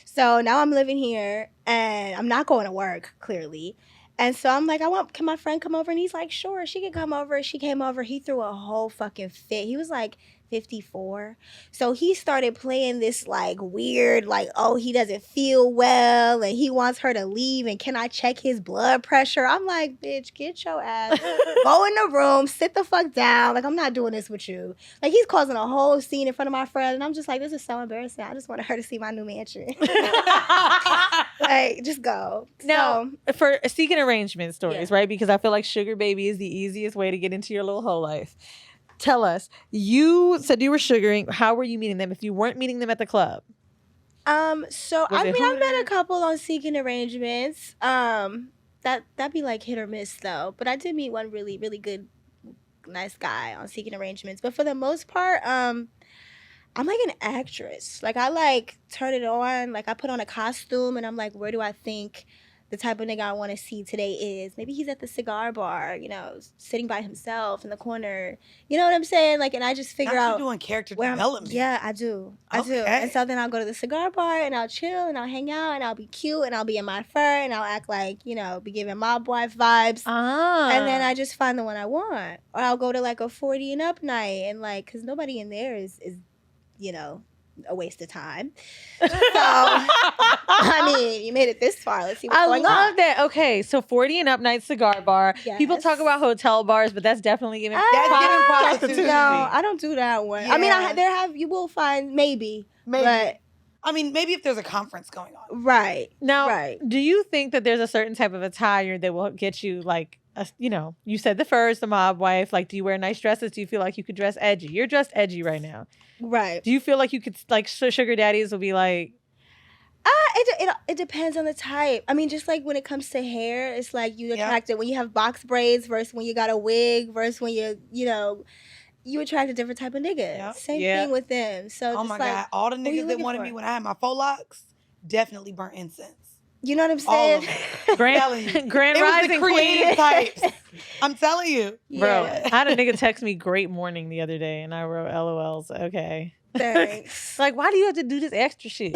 So now I'm living here and I'm not going to work clearly. And so I'm like, can my friend come over? And he's like, sure, she can come over. She came over. He threw a whole fucking fit. He was like 54. So he started playing this like weird, like, oh, he doesn't feel well and he wants her to leave. And can I check his blood pressure? I'm like, bitch, get your ass. Go in the room, sit the fuck down. Like, I'm not doing this with you. Like, he's causing a whole scene in front of my friend. And I'm just like, this is so embarrassing. I just wanted her to see my new mansion. Like, just go. Now, for seeking arrangement stories, Yeah. right? Because I feel like sugar baby is the easiest way to get into your little whole life. Tell us, you said you were sugaring. How were you meeting them if you weren't meeting them at the club? So Was it I've met a Hooters? couple on seeking arrangements. That'd be like hit or miss though. But I did meet one really, really good, nice guy on seeking arrangements. But for the most part, I'm like an actress. Like I like turn it on. Like I put on a costume and I'm like, where do I think the type of nigga I want to see today is? Maybe he's at the cigar bar, sitting by himself in the corner. You know what I'm saying? Like, and I just figure Not out you doing character where development. Yeah, I do. I do. Okay. And so then I'll go to the cigar bar and I'll chill and I'll hang out and I'll be cute and I'll be in my fur and I'll act like, be giving mob wife vibes. And then I just find the one I want. Or I'll go to like a 40 and up night and like, because nobody in there is a waste of time. So, I mean, you made it this far. Let's see what's going on. I love that. Okay, so 40 and up night cigar bar. People Yes. talk about hotel bars, but that's definitely giving prostitution. No, I don't do that one. I mean, Yeah. you will find maybe. Maybe. I mean, maybe if there's a conference going on. Right. Now, Right. do you think that there's a certain type of attire that will get you like, you said the furs, the mob wife. Like, do you wear nice dresses? Do you feel like you could dress edgy? You're dressed edgy right now. Right. Do you feel like you could, like, sugar daddies will be like, It depends on the type. I mean, just like when it comes to hair, it's like you attract it when you have box braids versus when you got a wig versus when you attract a different type of nigga. Yep. Same Yeah. thing with them. So Oh just my like, God. All the you niggas that looking wanted for? me when I had my faux locks definitely burnt incense. You know what I'm All saying? of them. telling you. Grand It was Rising the creative Queen. types. I'm telling you. Bro, Yeah. I had a nigga text me great morning the other day and I wrote LOLs. Okay. Thanks. Like, why do you have to do this extra shit?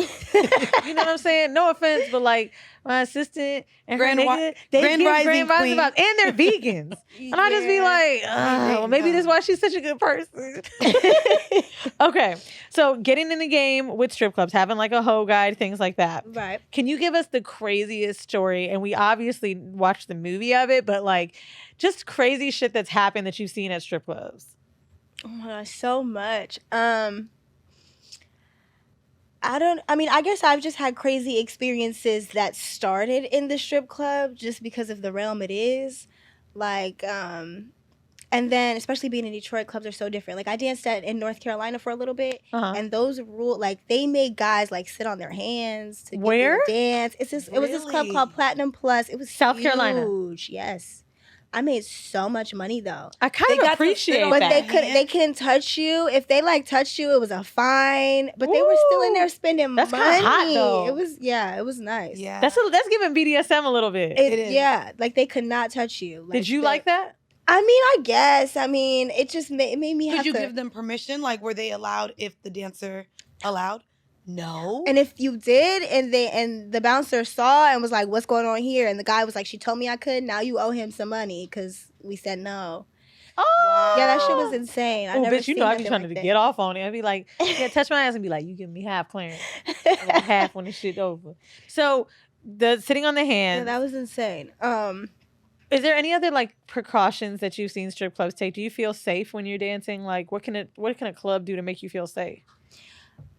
You know what I'm saying? No offense, but like my assistant and Grand her Ri- nigga, they Grand give Rising Grand Rising Queen. vibes, and they're vegans. And I just be Yeah. like, well, maybe that's why she's such a good person. Okay, so getting in the game with strip clubs, having like a hoe guide, things like that. Right. Can you give us the craziest story? And we obviously watched the movie of it, but like just crazy shit that's happened that you've seen at strip clubs. Oh my gosh, so much. I guess I've just had crazy experiences that started in the strip club just because of the realm it is. Like, and then especially being in Detroit, clubs are so different. Like I danced in North Carolina for a little bit, Uh-huh. and those like they made guys like sit on their hands to Where? get dance. It was this club Really? called Platinum Plus. It was South Carolina. huge. Yes. I made so much money though. I kind They of got to appreciate sit on But that. they couldn't touch you. If they like touched you, it was a fine. But they were still in there spending That's money. kinda hot, though. It was nice. Yeah. That's giving BDSM a little bit. It is. Yeah, like they could not touch you. Did you like that? I mean, I guess. I mean, it just it made me have Did you to. give them permission? Like, were they allowed if the dancer allowed? No. And if you did, and the bouncer saw and was like, "What's going on here?" and the guy was like, "She told me I could. Now you owe him some money because we said no." Oh, Yeah, that shit was insane. I Oh, never bitch, you seen know I be nothing trying like to that. get off on it. I'd be like, yeah, touch my ass and be like, you give me half clearance. And then half when the shit over. So the sitting on the Yeah, hand. that was insane. Is there any other like precautions that you've seen strip clubs take? Do you feel safe when you're dancing? Like what can a club do to make you feel safe?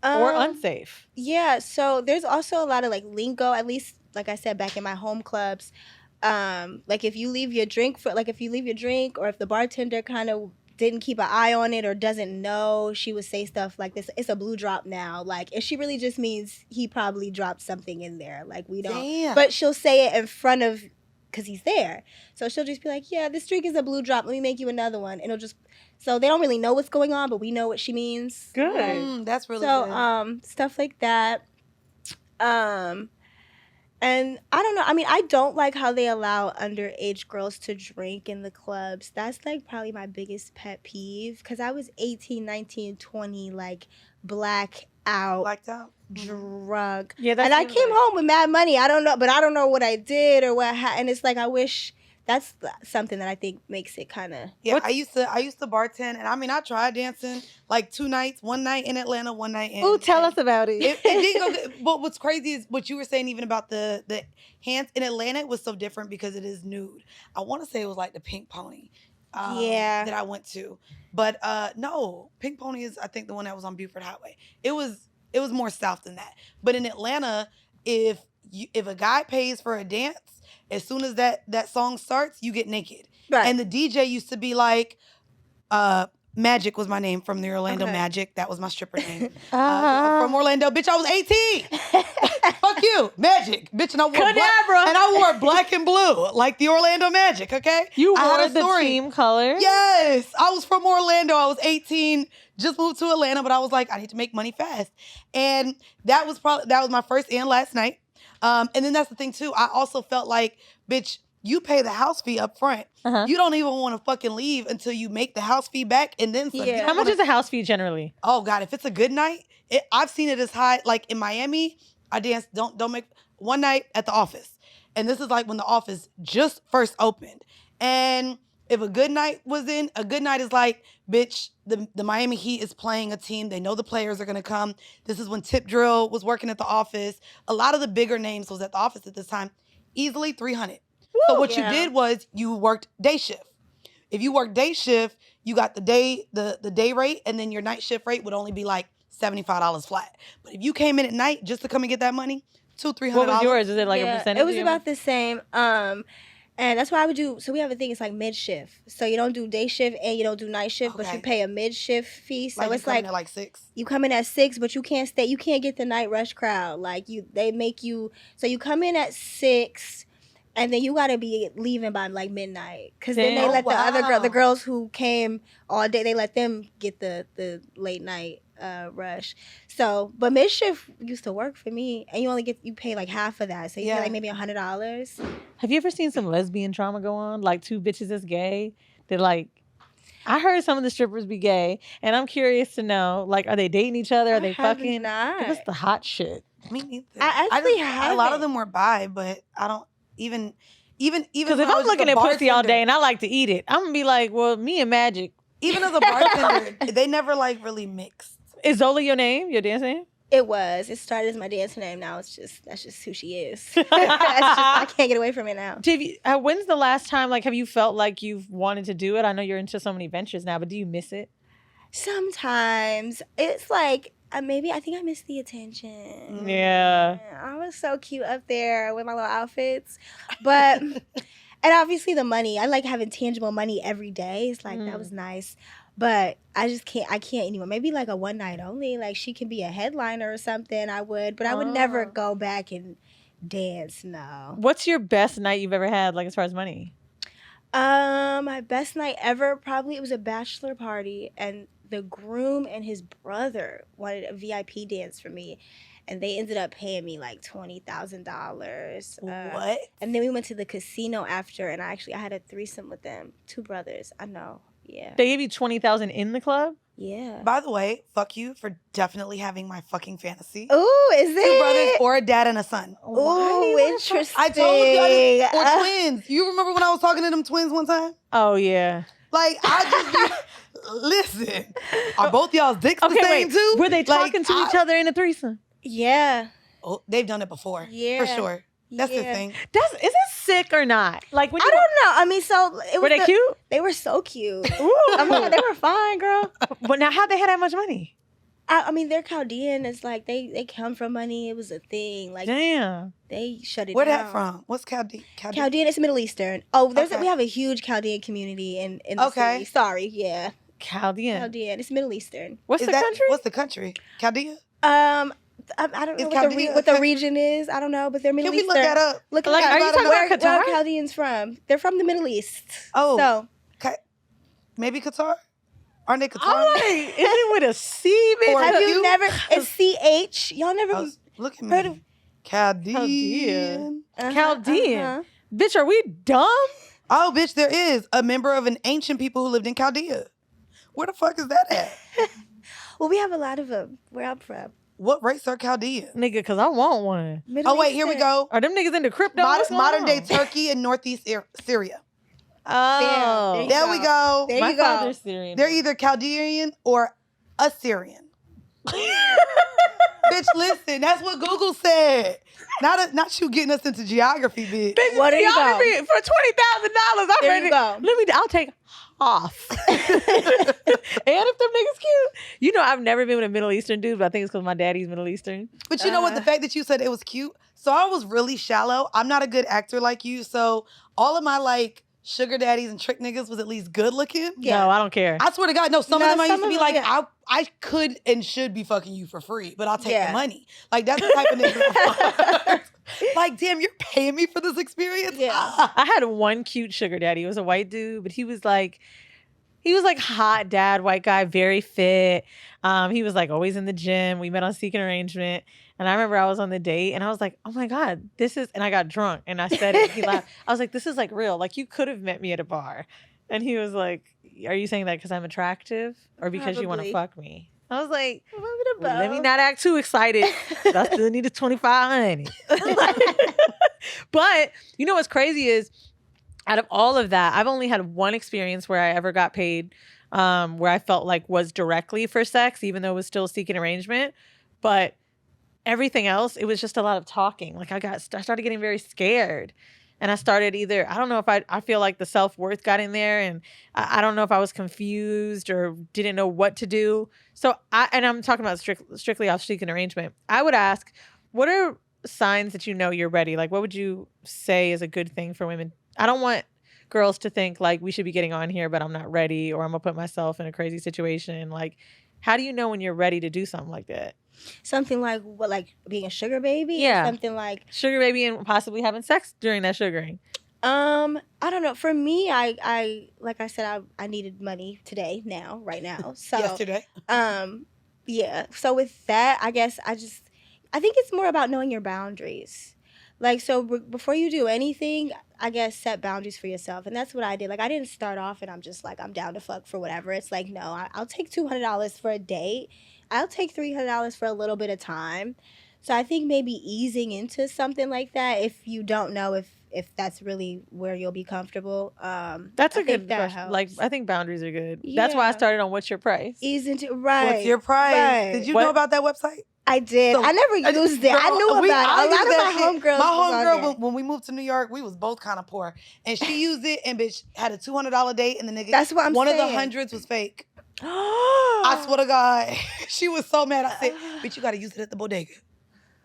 Or unsafe? Yeah, so there's also a lot of like lingo, at least like I said back in my home clubs. Like if you leave your drink or if the bartender kind of didn't keep an eye on it or doesn't know, she would say stuff like this. It's a blue drop now. Like, and she really just means he probably dropped something in there. Like, we don't. Damn. But she'll say it in front of, because he's there. So she'll just be like, yeah, this drink is a blue drop. Let me make you another one. And it'll just, so they don't really know what's going on, but we know what she means. Good. That's really So, good. stuff like that. And I don't know. I mean, I don't like how they allow underage girls to drink in the clubs. That's like probably my biggest pet peeve. Because I was 18, 19, 20, like black out, Blacked out. drunk. Yeah, that And I seems came like- home with mad money. I don't know, but I don't know what I did or what. And it's like, I wish that's something that I think makes it kind of. Yeah, I used to bartend, and I mean, I tried dancing like 2 nights, one night in Atlanta, one night in. Ooh, tell and us about it. It didn't go good. But what's crazy is what you were saying even about the hands in Atlanta. It was so different because it is nude. I want to say it was like the Pink Pony. Yeah. That I went to, but no, Pink Pony is I think the one that was on Buford Highway. It was more south than that. But in Atlanta, if a guy pays for a dance, as soon as that song starts, you get naked. Right. And the DJ used to be like, Magic was my name from the Orlando Okay. Magic. That was my stripper name. From Orlando. Bitch, I was 18. Fuck you. Magic. Bitch, and I wore Cadabra. and I wore black and blue, like the Orlando Magic, okay? You I had wore a the story. team color. Yes. I was from Orlando. I was 18, just moved to Atlanta, but I was like, I need to make money fast. And that was my first and last night. And then that's the thing too. I also felt like, bitch, you pay the house fee up front. Uh-huh. You don't even want to fucking leave until you make the house fee back and then some. Yeah. You don't How much wanna- is a house fee generally? Oh God, if it's a good night, I've seen it as high. Like in Miami, I danced. Don't make one night at the office, and this is like when the office just first opened. And if a good night was in, a good night is like, bitch, the Miami Heat is playing a team. They know the players are gonna come. This is when Tip Drill was working at the office. A lot of the bigger names was at the office at this time. Easily 300. So what Yeah. you did was you worked day shift. If you worked day shift, you got the day rate, and then your night shift rate would only be like $75 flat. But if you came in at night just to come and get that money, $200-300. What was yours? Is it like a Yeah, percentage? It was about the same. And that's why I would do. So we have a thing. It's like mid shift. So you don't do day shift and you don't do night shift, but Okay. you pay a mid shift fee. So Like you it's come in like at like 6. you come in at 6, but you can't stay. You can't get the night rush crowd. Like they make you. So you come in at 6, and then you gotta be leaving by like midnight. Cause then they Damn. let Wow. the girls who came all day, they let them get the late night rush. So, but mid shift used to work for me, and you pay like half of that. So you Yeah. pay like maybe $100. Have you ever seen some lesbian drama go on? Like two bitches that's gay. They're like, I heard some of the strippers be gay, and I'm curious to know, like, are they dating each other? Are they have fucking? not. That's the hot shit. Me neither. I actually a lot of haven't. them were bi, but I don't even Because when if I I'm was just looking a at pussy all bartender- day and I like to eat it, I'm gonna be like, well, me and Magic. even as a bartender, they never like really mixed. Is Zola your name? Your dance name? It was. It started as my dance name. Now that's just who she is. I can't get away from it now. When's the last time, like, have you felt like you've wanted to do it? I know you're into so many ventures now, but do you miss it? Sometimes it's like maybe I think I miss the attention. Yeah. I was so cute up there with my little outfits, but and obviously the money. I like having tangible money every day. It's like that was nice. But I just can't. I can't anymore. Maybe like a one night only. Like she can be a headliner or something. I would, but I would never go back and dance. No. What's your best night you've ever had, like, as far as money? My best night ever. Probably it was a bachelor party, and the groom and his brother wanted a VIP dance for me, and they ended up paying me like $20,000. What? And then we went to the casino after, and I had a threesome with them. 2 brothers. I know. Yeah. They gave you $20,000 in the club? Yeah. By the way, fuck you for definitely having my fucking fantasy. Ooh, is 2 it? brothers or a dad and a son. Ooh, interesting. I told you, or twins. You remember when I was talking to them twins one time? Oh, yeah. Like, I just listen. Are both y'all's dicks the same too? Were they Like, talking to each other in a threesome? Yeah. Oh, they've done it before. Yeah. For sure. That's the Yeah. thing. Is it sick or not? Like, when I you don't know. I mean, so it was were they cute? They were so cute. Ooh. I mean, they were fine, girl. But now, how'd they have that much money? I mean, they're Chaldean. It's like they come from money. It was a thing. Like Damn. they shut it Where down. that from? What's Chaldean? Chaldean is Middle Eastern. Oh, Okay. we have a huge Chaldean community in the Okay. city. Sorry, yeah. Chaldean. Chaldean. It's Middle Eastern. What's the country? What's the country? Chaldea? I don't know what the region is. I don't know, but they're Middle Can we Eastern. look that up? Look Like, at are you talking about where Qatar? are Chaldeans from? They're from the Middle East. Oh. So Maybe Qatar? Aren't they Qatar? I'm like, is it with a C, bitch? Or have you you- never? It's CH. Y'all never Look at heard me. of Chaldean. Chaldean. Bitch, are we dumb? Oh, bitch, there is a member of an ancient people who lived in Chaldea. Where the fuck is that at? Well, we have a lot of them. Where I'm from. What race are Chaldeans? Nigga, because I want one. Middle Oh, wait, here we Eastern. go. Are them niggas into crypto? What's going Modern day on? Turkey and northeast Syria. Oh. There we go. There My you go. father's Syrian. They're either Chaldean or Assyrian. Bitch, listen, that's what Google said. Not you getting us into geography, bitch. What do you go? Geography for $20,000. I'm There ready. you go. I'll take half. And if them niggas cute. You know, I've never been with a Middle Eastern dude, but I think it's because my daddy's Middle Eastern. But you know what? The fact that you said it was cute. So I was really shallow. I'm not a good actor like you. So all of my like sugar daddies and trick niggas was at least good looking. Yeah. No, I don't care. I swear to God, no, some of them I used to be like, yeah. I could and should be fucking you for free, but I'll take Yeah. the money. Like, that's the type of nigga. Like, damn, you're paying me for this experience? Yeah. Ah. I had one cute sugar daddy. He was a white dude, but he was like hot dad, white guy, very fit. He was like always in the gym. We met on Seeking Arrangement. And I remember I was on the date and I was like, oh my God, and I got drunk and I said it. He laughed. I was like, this is like real. Like you could have met me at a bar. And he was like, are you saying that because I'm attractive or because you want to Probably. fuck me? I was like, A little bit of both. let me not act too excited. I still need a 2,500. But you know what's crazy is out of all of that, I've only had one experience where I ever got paid where I felt like was directly for sex, even though it was still Seeking Arrangement. But everything else, it was just a lot of talking. Like I started getting very scared. And I started I don't know if I feel like the self-worth got in there and I don't know if I was confused or didn't know what to do. So I'm talking about strictly off Seeking Arrangement. I would ask, what are signs that you know you're ready? Like what would you say is a good thing for women? I don't want girls to think like we should be getting on here, but I'm not ready or I'm gonna put myself in a crazy situation. Like, how do you know when you're ready to do something like that? Something like what, like being a sugar baby? Yeah. Or something like Sugar baby and possibly having sex during that sugaring. I don't know. For me, I like I said, I needed money right now. So Yesterday. yeah. So with that, I guess I think it's more about knowing your boundaries. Like, so before you do anything, I guess set boundaries for yourself. And that's what I did. Like, I didn't start off and I'm just like, I'm down to fuck for whatever. It's like, no, I'll take $200 for a date. I'll take $300 for a little bit of time. So I think maybe easing into something like that, if you don't know if that's really where you'll be comfortable. That's I a think good that question. helps. Like, I think boundaries are good. That's why I Yeah. started on what's your price. Ease into, right. What's your price? Right. Did you What? know about that website? I did. So- I never used it. I knew about it. A lot of my homegirls My was on homegirl, there. when we moved to New York, we was both kind of poor. And she used it and bitch had a $200 date and the nigga, That's what I'm one of the saying. hundreds was fake. I swear to God. She was so mad. I said, bitch, you got to use it at the bodega.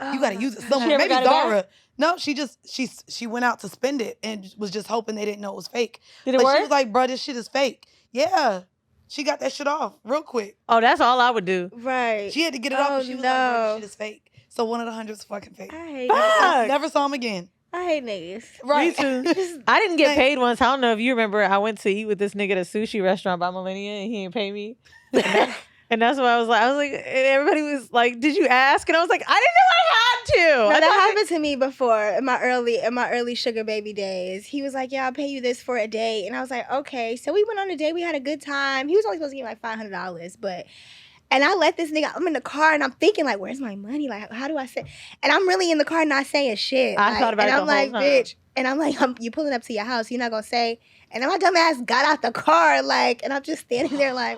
You got to use it She somewhere. ever Maybe got it back? Zara. No, she went out to spend it and was just hoping they didn't know it was fake. Did it But work? she was like, bro, this shit is fake. Yeah. She got that shit off real quick. Oh, that's all I would do. Right. She had to get it off Oh, and she was like, bro, no. this shit is fake. So one of the hundreds fucking fake. I hate Fuck. niggas. Never saw him again. I hate niggas. Right. Me too. I didn't get Thanks. paid once. I don't know if you remember. I went to eat with this nigga at a sushi restaurant by Millennia, and he didn't pay me. And that's why I was like, and everybody was like, "Did you ask?" And I was like, "I didn't know I had to." No, I that thought happened to me before in my early sugar baby days. He was like, "Yeah, I'll pay you this for a date," and I was like, "Okay." So we went on a date. We had a good time. He was only supposed to give me like $500, and I let this nigga. I'm in the car and I'm thinking like, "Where's my money? Like, how do I say?" And I'm really in the car not saying shit. I like, thought about and it I'm the whole like, time. "Bitch," and I'm like, "You pulling up to your house? You're not gonna say?" And then my dumb ass got out the car like, and I'm just standing there like.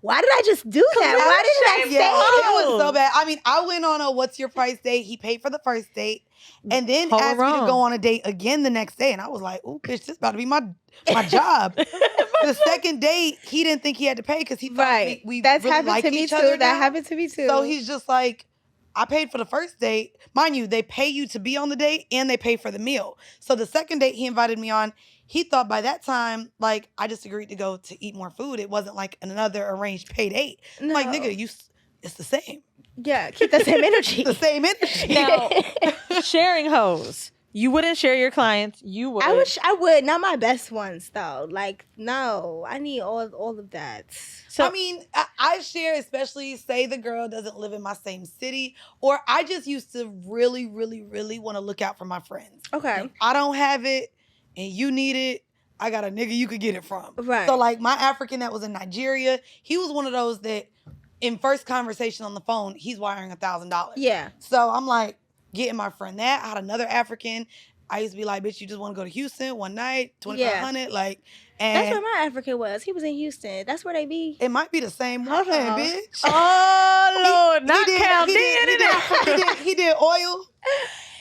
Why did I just do that? Why didn't I say Yeah, it? it was so bad. I mean, I went on a what's your price date. He paid for the first date and then Whole asked me to wrong. go on a date again the next day. And I was like, ooh, bitch, this about to be my job. The second date, he didn't think he had to pay because he thought Right. we That's really happened like to me each too. other That now. happened to me too. So he's just like, I paid for the first date. Mind you, they pay you to be on the date and they pay for the meal. So the second date he invited me on, he thought by that time, like, I just agreed to go to eat more food. It wasn't like another arranged paid date. No. Like, nigga, it's the same. Yeah, keep the same energy. The same energy. Now, sharing hoes. You wouldn't share your clients. You would. I would. Not my best ones though. Like, no, I need all of that. So I mean, I share, especially say the girl doesn't live in my same city, or I just used to really, really, really want to look out for my friends. Okay. If I don't have it and you need it, I got a nigga you could get it from. Right. So like my African that was in Nigeria, he was one of those that in first conversation on the phone, he's wiring $1,000. Yeah. So I'm like, getting my friend that. I had another African. I used to be like, bitch, you just want to go to Houston one night, 2,500, like, and That's where my African was. He was in Houston. That's where they be. it might be the same one, Hold on. bitch. oh Lord, not counting. He did oil.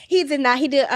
He did not. He did.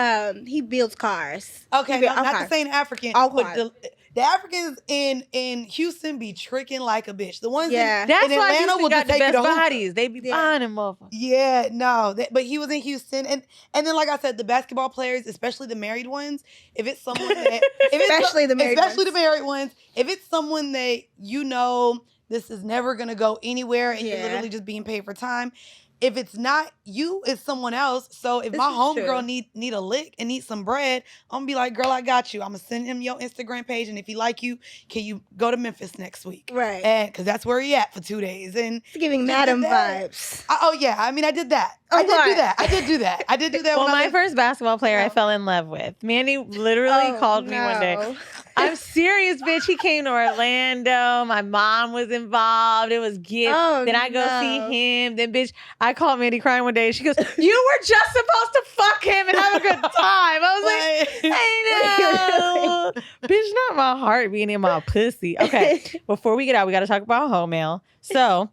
He builds cars. Okay, He built- not the same African. All but cars. the Africans in Houston be tricking like a bitch. The ones Yeah. in That's Atlanta why Houston will got just the take you best to hookah. bodies. They be Yeah. finding motherfuckers. Yeah, no, but he was in Houston, and then like I said, the basketball players, especially the married ones, if it's someone that, Especially the married ones, if it's someone that you know this is never gonna go anywhere, and you're Yeah. literally just being paid for time. If it's not you, it's someone else. So if This my is homegirl true. need a lick and need some bread, I'm gonna be like, girl, I got you. I'm gonna send him your Instagram page, and if he like you, can you go to Memphis next week? Right. And because that's where he at for 2 days, and It's giving just Madam did that. vibes. oh yeah, I mean, I did that. Oh, I did do what? that. I did do that. Well, when I my lived- first basketball player I Yeah. fell in love with. Mandy literally Oh, called me one day. no. I'm serious, bitch. He came to Orlando. My mom was involved. It was gift. Oh, then I go no. see him. Then, bitch, I called Mandy crying one day. She goes, "You were just supposed to fuck him and have a good time." I was like, I know. Bitch, not my heart being in my pussy. Okay, before we get out, we got to talk about home mail. So,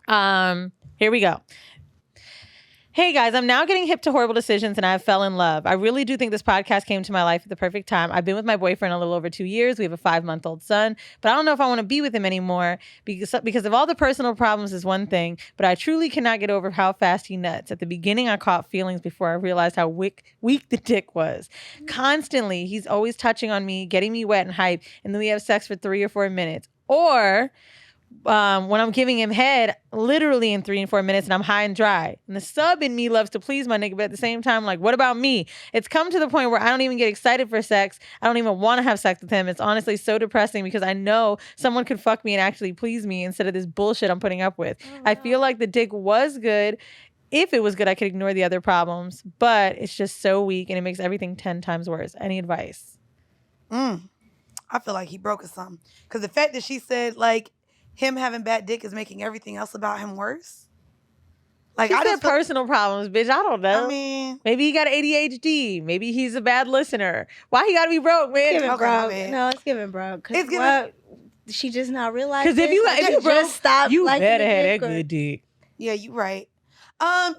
here we go. Hey guys, I'm now getting hip to horrible decisions and I fell in love. I really do think this podcast came to my life at the perfect time. I've been with my boyfriend a little over 2 years. We have a 5-month-old son, but I don't know if I want to be with him anymore because of all the personal problems is one thing, but I truly cannot get over how fast he nuts. At the beginning, I caught feelings before I realized how weak the dick was. Constantly, he's always touching on me, getting me wet and hype, and then we have sex for 3 or 4 minutes. Or when I'm giving him head, literally in 3 and 4 minutes, and I'm high and dry. And the sub in me loves to please my nigga, but at the same time, like, what about me? It's come to the point where I don't even get excited for sex. I don't even want to have sex with him. It's honestly so depressing because I know someone could fuck me and actually please me instead of this bullshit I'm putting up with. Oh, I feel like the dick was good. If it was good, I could ignore the other problems, but it's just so weak and it makes everything 10 times worse. Any advice? I feel like he broke us something. Because the fact that she said, like, him having bad dick is making everything else about him worse. Like, She I said just feel- personal problems, bitch. I don't know. I mean, Maybe he got ADHD. Maybe he's a bad listener. Why he got to be broke, man? Giving Okay, my broke. bad. No, it's giving broke. It's giving- What? She just not realize. Because if you just broke, stop. you liking better the have dick that or- good dick. yeah, you right.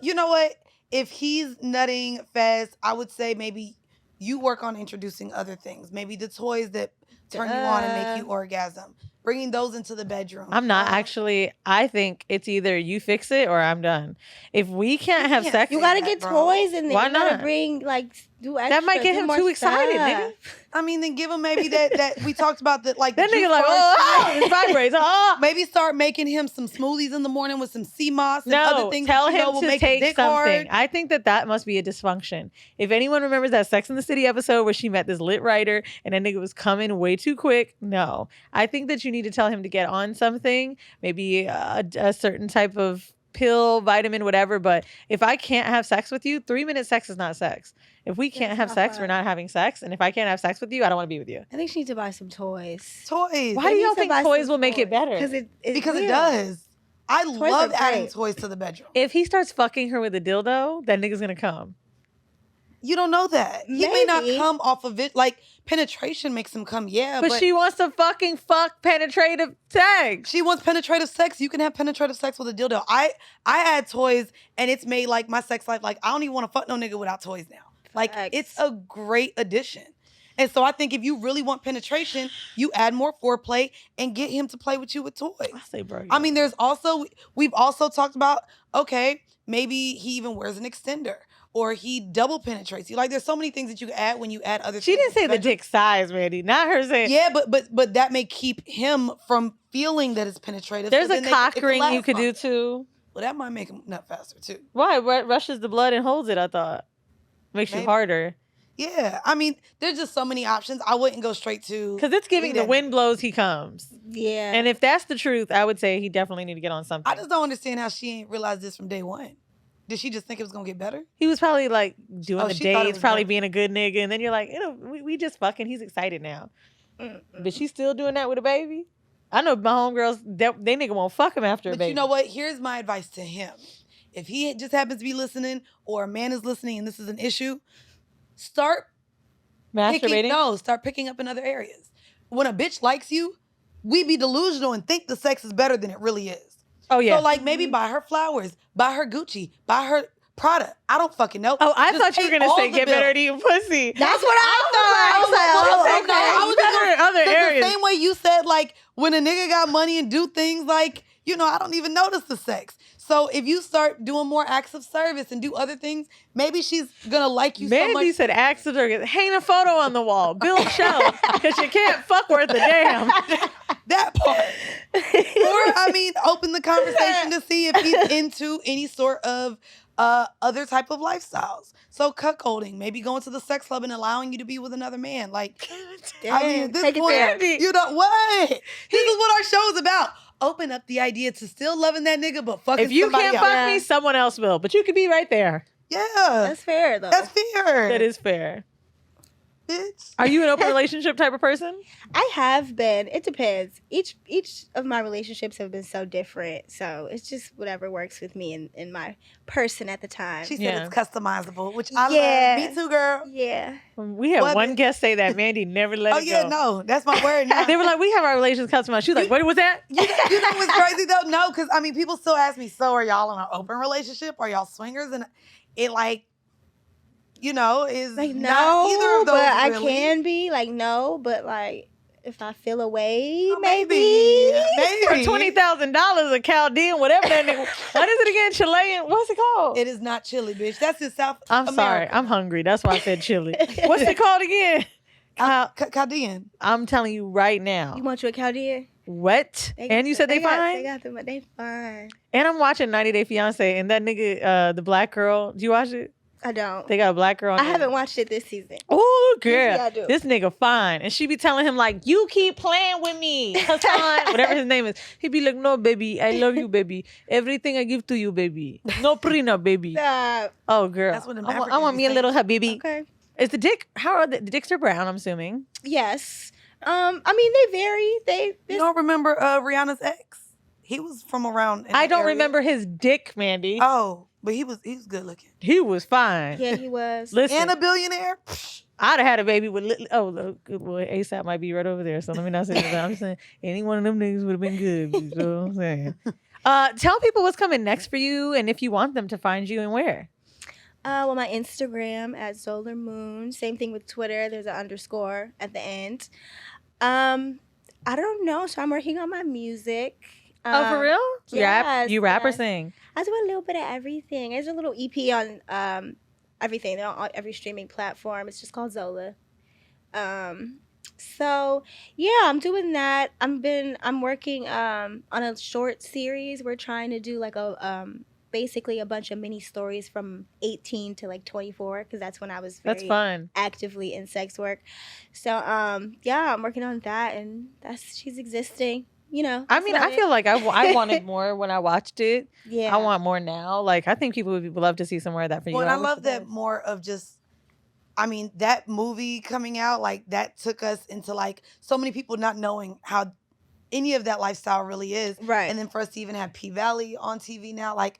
You know what? If he's nutting fast, I would say maybe you work on introducing other things. Maybe the toys that turn you on and make you orgasm. Bringing those into the bedroom. I'm not actually. I think it's either you fix it or I'm done. If we can't have can't sex, You gotta that, get bro. toys and then Why you gotta not? bring like do extra. that might get do him more too excited, stuff. nigga. I mean, then give him maybe that we talked about that, like That the nigga juice like, bar oh, shit. it vibrates. Oh. Maybe start making him some smoothies in the morning with some sea moss and No, other things tell that you know him will to make his take dick something. hard. I think that must be a dysfunction. If anyone remembers that Sex in the City episode where she met this lit writer and that nigga was coming way too quick, no. I think that you need to tell him to get on something, maybe a certain type of pill, vitamin, whatever. But if I can't have sex with you, 3-minute sex is not sex. If we can't it's have not sex, fun. we're not having sex. And if I can't have sex with you, I don't want to be with you. I think she needs to buy some toys. Toys. Why do They y'all need to think buy toys some will make it toys. better? Because it will. does. I love are adding great. toys to the bedroom. If he starts fucking her with a dildo, that nigga's gonna come. You don't know that. He may not Maybe. come off of it. Like, penetration makes him come, yeah. But she wants to fucking fuck penetrative sex. She wants penetrative sex. You can have penetrative sex with a dildo. I add toys, and it's made, like, my sex life, like, I don't even want to fuck no nigga without toys now. Like, Facts. it's a great addition. And so I think if you really want penetration, you add more foreplay and get him to play with you with toys. I say, bro. I mean, we've also talked about, okay, maybe he even wears an extender or he double penetrates you. Like, there's so many things that you can add when you add other She things. didn't say the dick size, Mandy. Not her saying. Yeah, but that may keep him from feeling that it's penetrative. There's so a then cock it can ring you last could do longer. too. Well, that might make him nut faster too. Why? What rushes the blood and holds it, I thought. Makes you Maybe. harder. Yeah, I mean, there's just so many options. I wouldn't go straight to... Because it's giving the wind blows, he comes. Yeah. And if that's the truth, I would say he definitely need to get on something. I just don't understand how she ain't realized this from day one. Did she just think it was going to get better? He was probably like doing the she thought it dates, was probably better. being a good nigga. And then you're like, we just fucking, he's excited now. But she's still doing that with a baby? I know my homegirls, they nigga won't fuck him after a But baby. you know what? Here's my advice to him. If he just happens to be listening or a man is listening and this is an issue, start picking up in other areas. When a bitch likes you, we be delusional and think the sex is better than it really is. Oh, yeah. So, like, maybe buy her flowers, buy her Gucci, buy her Prada. I don't fucking know. Oh, I Just thought you were pay going to all say the get bills. better at eating pussy. That's what I thought. I was like, well, oh, no, I was better in other Because areas. the same way you said, like, when a nigga got money and do things like, I don't even notice the sex. So if you start doing more acts of service and do other things, maybe she's gonna like you so Mandy much. said ask the target. Hang a photo on the wall. Build shelves. Because you can't fuck worth a damn. That part. Or, open the conversation to see if he's into any sort of other type of lifestyles. So cuckolding, maybe going to the sex club and allowing you to be with another man. Like, at this take it point, there. you don't, what? This is what our show is about. Open up the idea to still loving that nigga, but fucking If you somebody can't else. fuck me, someone else will. But you could be right there. Yeah. That's fair, though. That's fair. That is fair. Bitch. Are you an open relationship type of person? I have been. It depends. Each of my relationships have been so different. So it's just whatever works with me and my person at the time. She said Yeah. it's customizable, which I Yeah. love. Me too, girl. Yeah. We had What? one guest say that. Mandy never let Oh, it yeah, go. no. That's my word now. They were like, we have our relations customized. She was like, what was that? You know what's crazy though? No, because people still ask me, so are y'all in an open relationship? Are y'all swingers? And it is Like, not either no, of those. but I really. can be. Like, no, but like, if I feel away, Oh, maybe. For $20,000 a Chaldean, whatever that nigga. What is it again? Chilean? What's it called? It is not chili, bitch. That's in South I'm America. sorry. I'm hungry. That's why I said chili. What's it called again? Chaldean. I'm telling you right now. You want you a Chaldean? What? They And you said they fine? They got them, but they fine. And I'm watching 90 Day Fiance, and that nigga, the black girl. Do you watch it? I don't. They got a black girl. I haven't watched it this season. Oh, girl. Yeah, I do. This nigga fine. And she be telling him, like, you keep playing with me. Hassan, whatever his name is. He be like, no, baby. I love you, baby. Everything I give to you, baby. No prenup, baby. Oh, girl. That's what them I want Africans me a be little saying. habibi. Okay. Is the dick, how are the dicks are brown, I'm assuming. Yes. They vary. You don't remember Rihanna's ex? He was from around. in I that don't area. remember his dick, Mandy. Oh, but he was good looking. He was fine. Yeah, he was. Listen, And a billionaire. I'd have had a baby with, good boy, ASAP might be right over there. So let me not say that. I'm just saying, any one of them niggas would have been good. You know what I'm saying? Tell people what's coming next for you and if you want them to find you and where. Well, my Instagram at Zola Moon. Same thing with Twitter. There's an underscore at the end. I don't know. So I'm working on my music. Oh, for real? yes, You rap or yes. sing? I do a little bit of everything. There's a little EP on everything. They're on every streaming platform. It's just called Zola. So yeah, I'm doing that. I'm working on a short series. We're trying to do like a basically a bunch of mini stories from 18 to like 24 because that's when I was That's very fun. actively in sex work. So yeah, I'm working on that, and she's existing. I that's mean, about I feel it. like I wanted more when I watched it. Yeah. I want more now. Like, I think people would love to see some more of that for you. Well, and I wish love it that was. more of just, that movie coming out, like that took us into like so many people not knowing how any of that lifestyle really is. Right. And then for us to even have P Valley on TV now, like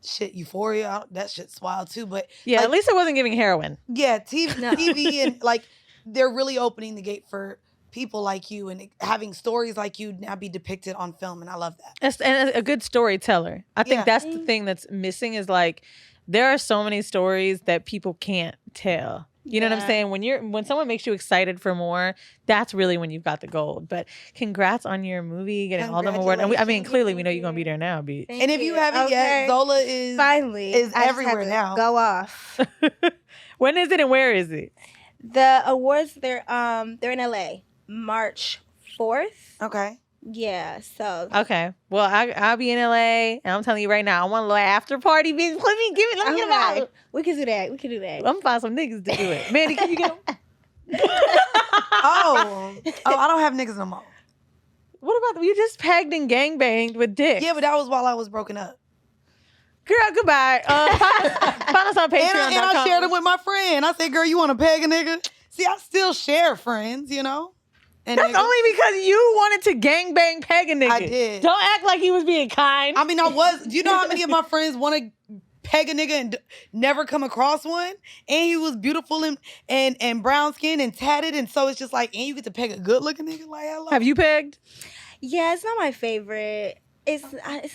shit, Euphoria, that shit's wild too. But Yeah, like, at least it wasn't giving heroin. yeah, TV and like they're really opening the gate for people like you and having stories like you now be depicted on film, and I love that. And a good storyteller. I think Yeah. that's the thing that's missing is like there are so many stories that people can't tell. You know what I'm Yeah. saying? When someone makes you excited for more, that's really when you've got the gold. But congrats on your movie, getting all them awards. And I mean, Congratulations. clearly we know you're gonna be there now, B. Thank And if you haven't yet, Okay. Zola is Finally is I just everywhere have to now. Go off. When is it and where is it? The awards they're in LA, March 4th. Okay. Yeah, so Okay. Well, I'll be in LA, and I'm telling you right now, I want a little after party, bitch. Let me get okay. about. We can do that. We can do that. I'm gonna find some niggas to do it. Mandy, can you get them? Oh, I don't have niggas no more. What about you? Just pegged and gangbanged with dick. Yeah, but that was while I was broken up. Girl, goodbye. Find us on Patreon. And I shared it with my friend. I said, girl, you want to peg a nigga? See, I still share friends, you know? And That's niggas. only because you wanted to gangbang peg a nigga. I did. Don't act like he was being kind. I mean, do you know how many of my friends want to peg a nigga and never come across one? And he was beautiful and brown skin and tatted. And so it's just like, and you get to peg a good looking nigga? Like, hello. Have you pegged? Yeah, it's not my favorite. It's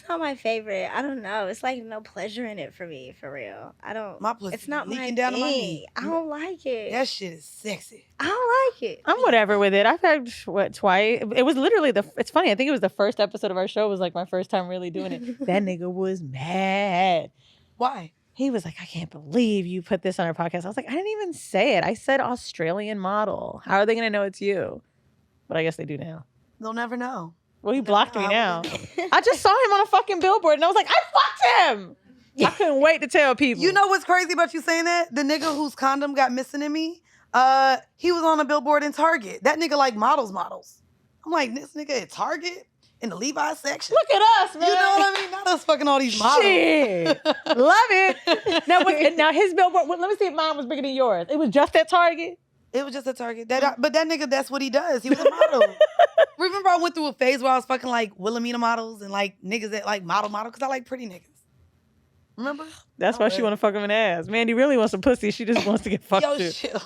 not my favorite. I don't know. It's like no pleasure in it for me, for real. I don't. My pussy It's not my leaking down to my thing. knee. I don't like it. That shit is sexy. I don't like it. I'm whatever with it. I've pegged, twice? It was literally it's funny. I think it was the first episode of our show was like my first time really doing it. That nigga was mad. Why? He was like, I can't believe you put this on our podcast. I was like, I didn't even say it. I said Australian model. How are they going to know it's you? But I guess they do now. They'll never know. Well, he blocked me I now. wouldn't. I just saw him on a fucking billboard and I was like, I fucked him. I couldn't wait to tell people. You know what's crazy about you saying that? The nigga whose condom got missing in me, he was on a billboard in Target. That nigga like models. I'm like, this nigga at Target in the Levi's section. Look at us, man. You know what I mean? Not us fucking all these models. Shit. Love it. Now his billboard, let me see if mine was bigger than yours. It was just at Target? It was just a Target. But that nigga, that's what he does. He was a model. Remember I went through a phase where I was fucking like Wilhelmina models and like niggas that like model because I like pretty niggas. Remember? That's why she want to fuck him in the ass. Mandy really wants some pussy. She just wants to get fucked Yo, too. chill.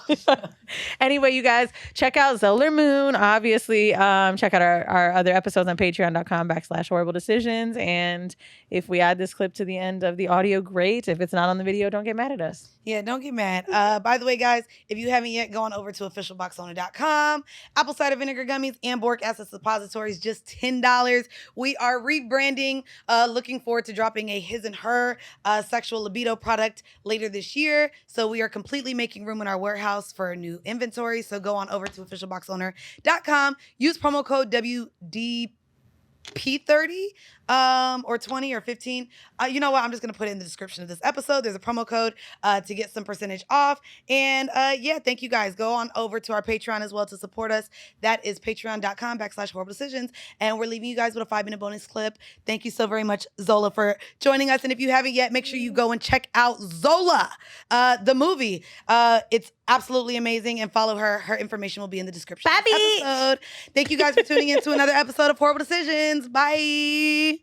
Anyway, you guys, check out Zola Moon. Obviously, check out our other episodes on patreon.com/horrible decisions. And if we add this clip to the end of the audio, great. If it's not on the video, don't get mad at us. Yeah, don't get mad. By the way, guys, if you haven't yet, go on over to officialboxowner.com. Apple cider vinegar gummies and boric acid suppositories, just $10. We are rebranding. Looking forward to dropping a his and her sexual libido product later this year. So we are completely making room in our warehouse for a new inventory. So go on over to officialboxowner.com. Use promo code WDP30 or 20 or 15. You know what? I'm just going to put it in the description of this episode. There's a promo code to get some percentage off. And yeah, thank you guys. Go on over to our Patreon as well to support us. That is patreon.com/horrible decisions. And we're leaving you guys with a 5-minute bonus clip. Thank you so very much, Zola, for joining us. And if you haven't yet, make sure you go and check out Zola, the movie. It's absolutely amazing. And follow her. Her information will be in the description of this episode. Thank you guys for tuning in to another episode of Horrible Decisions. Bye.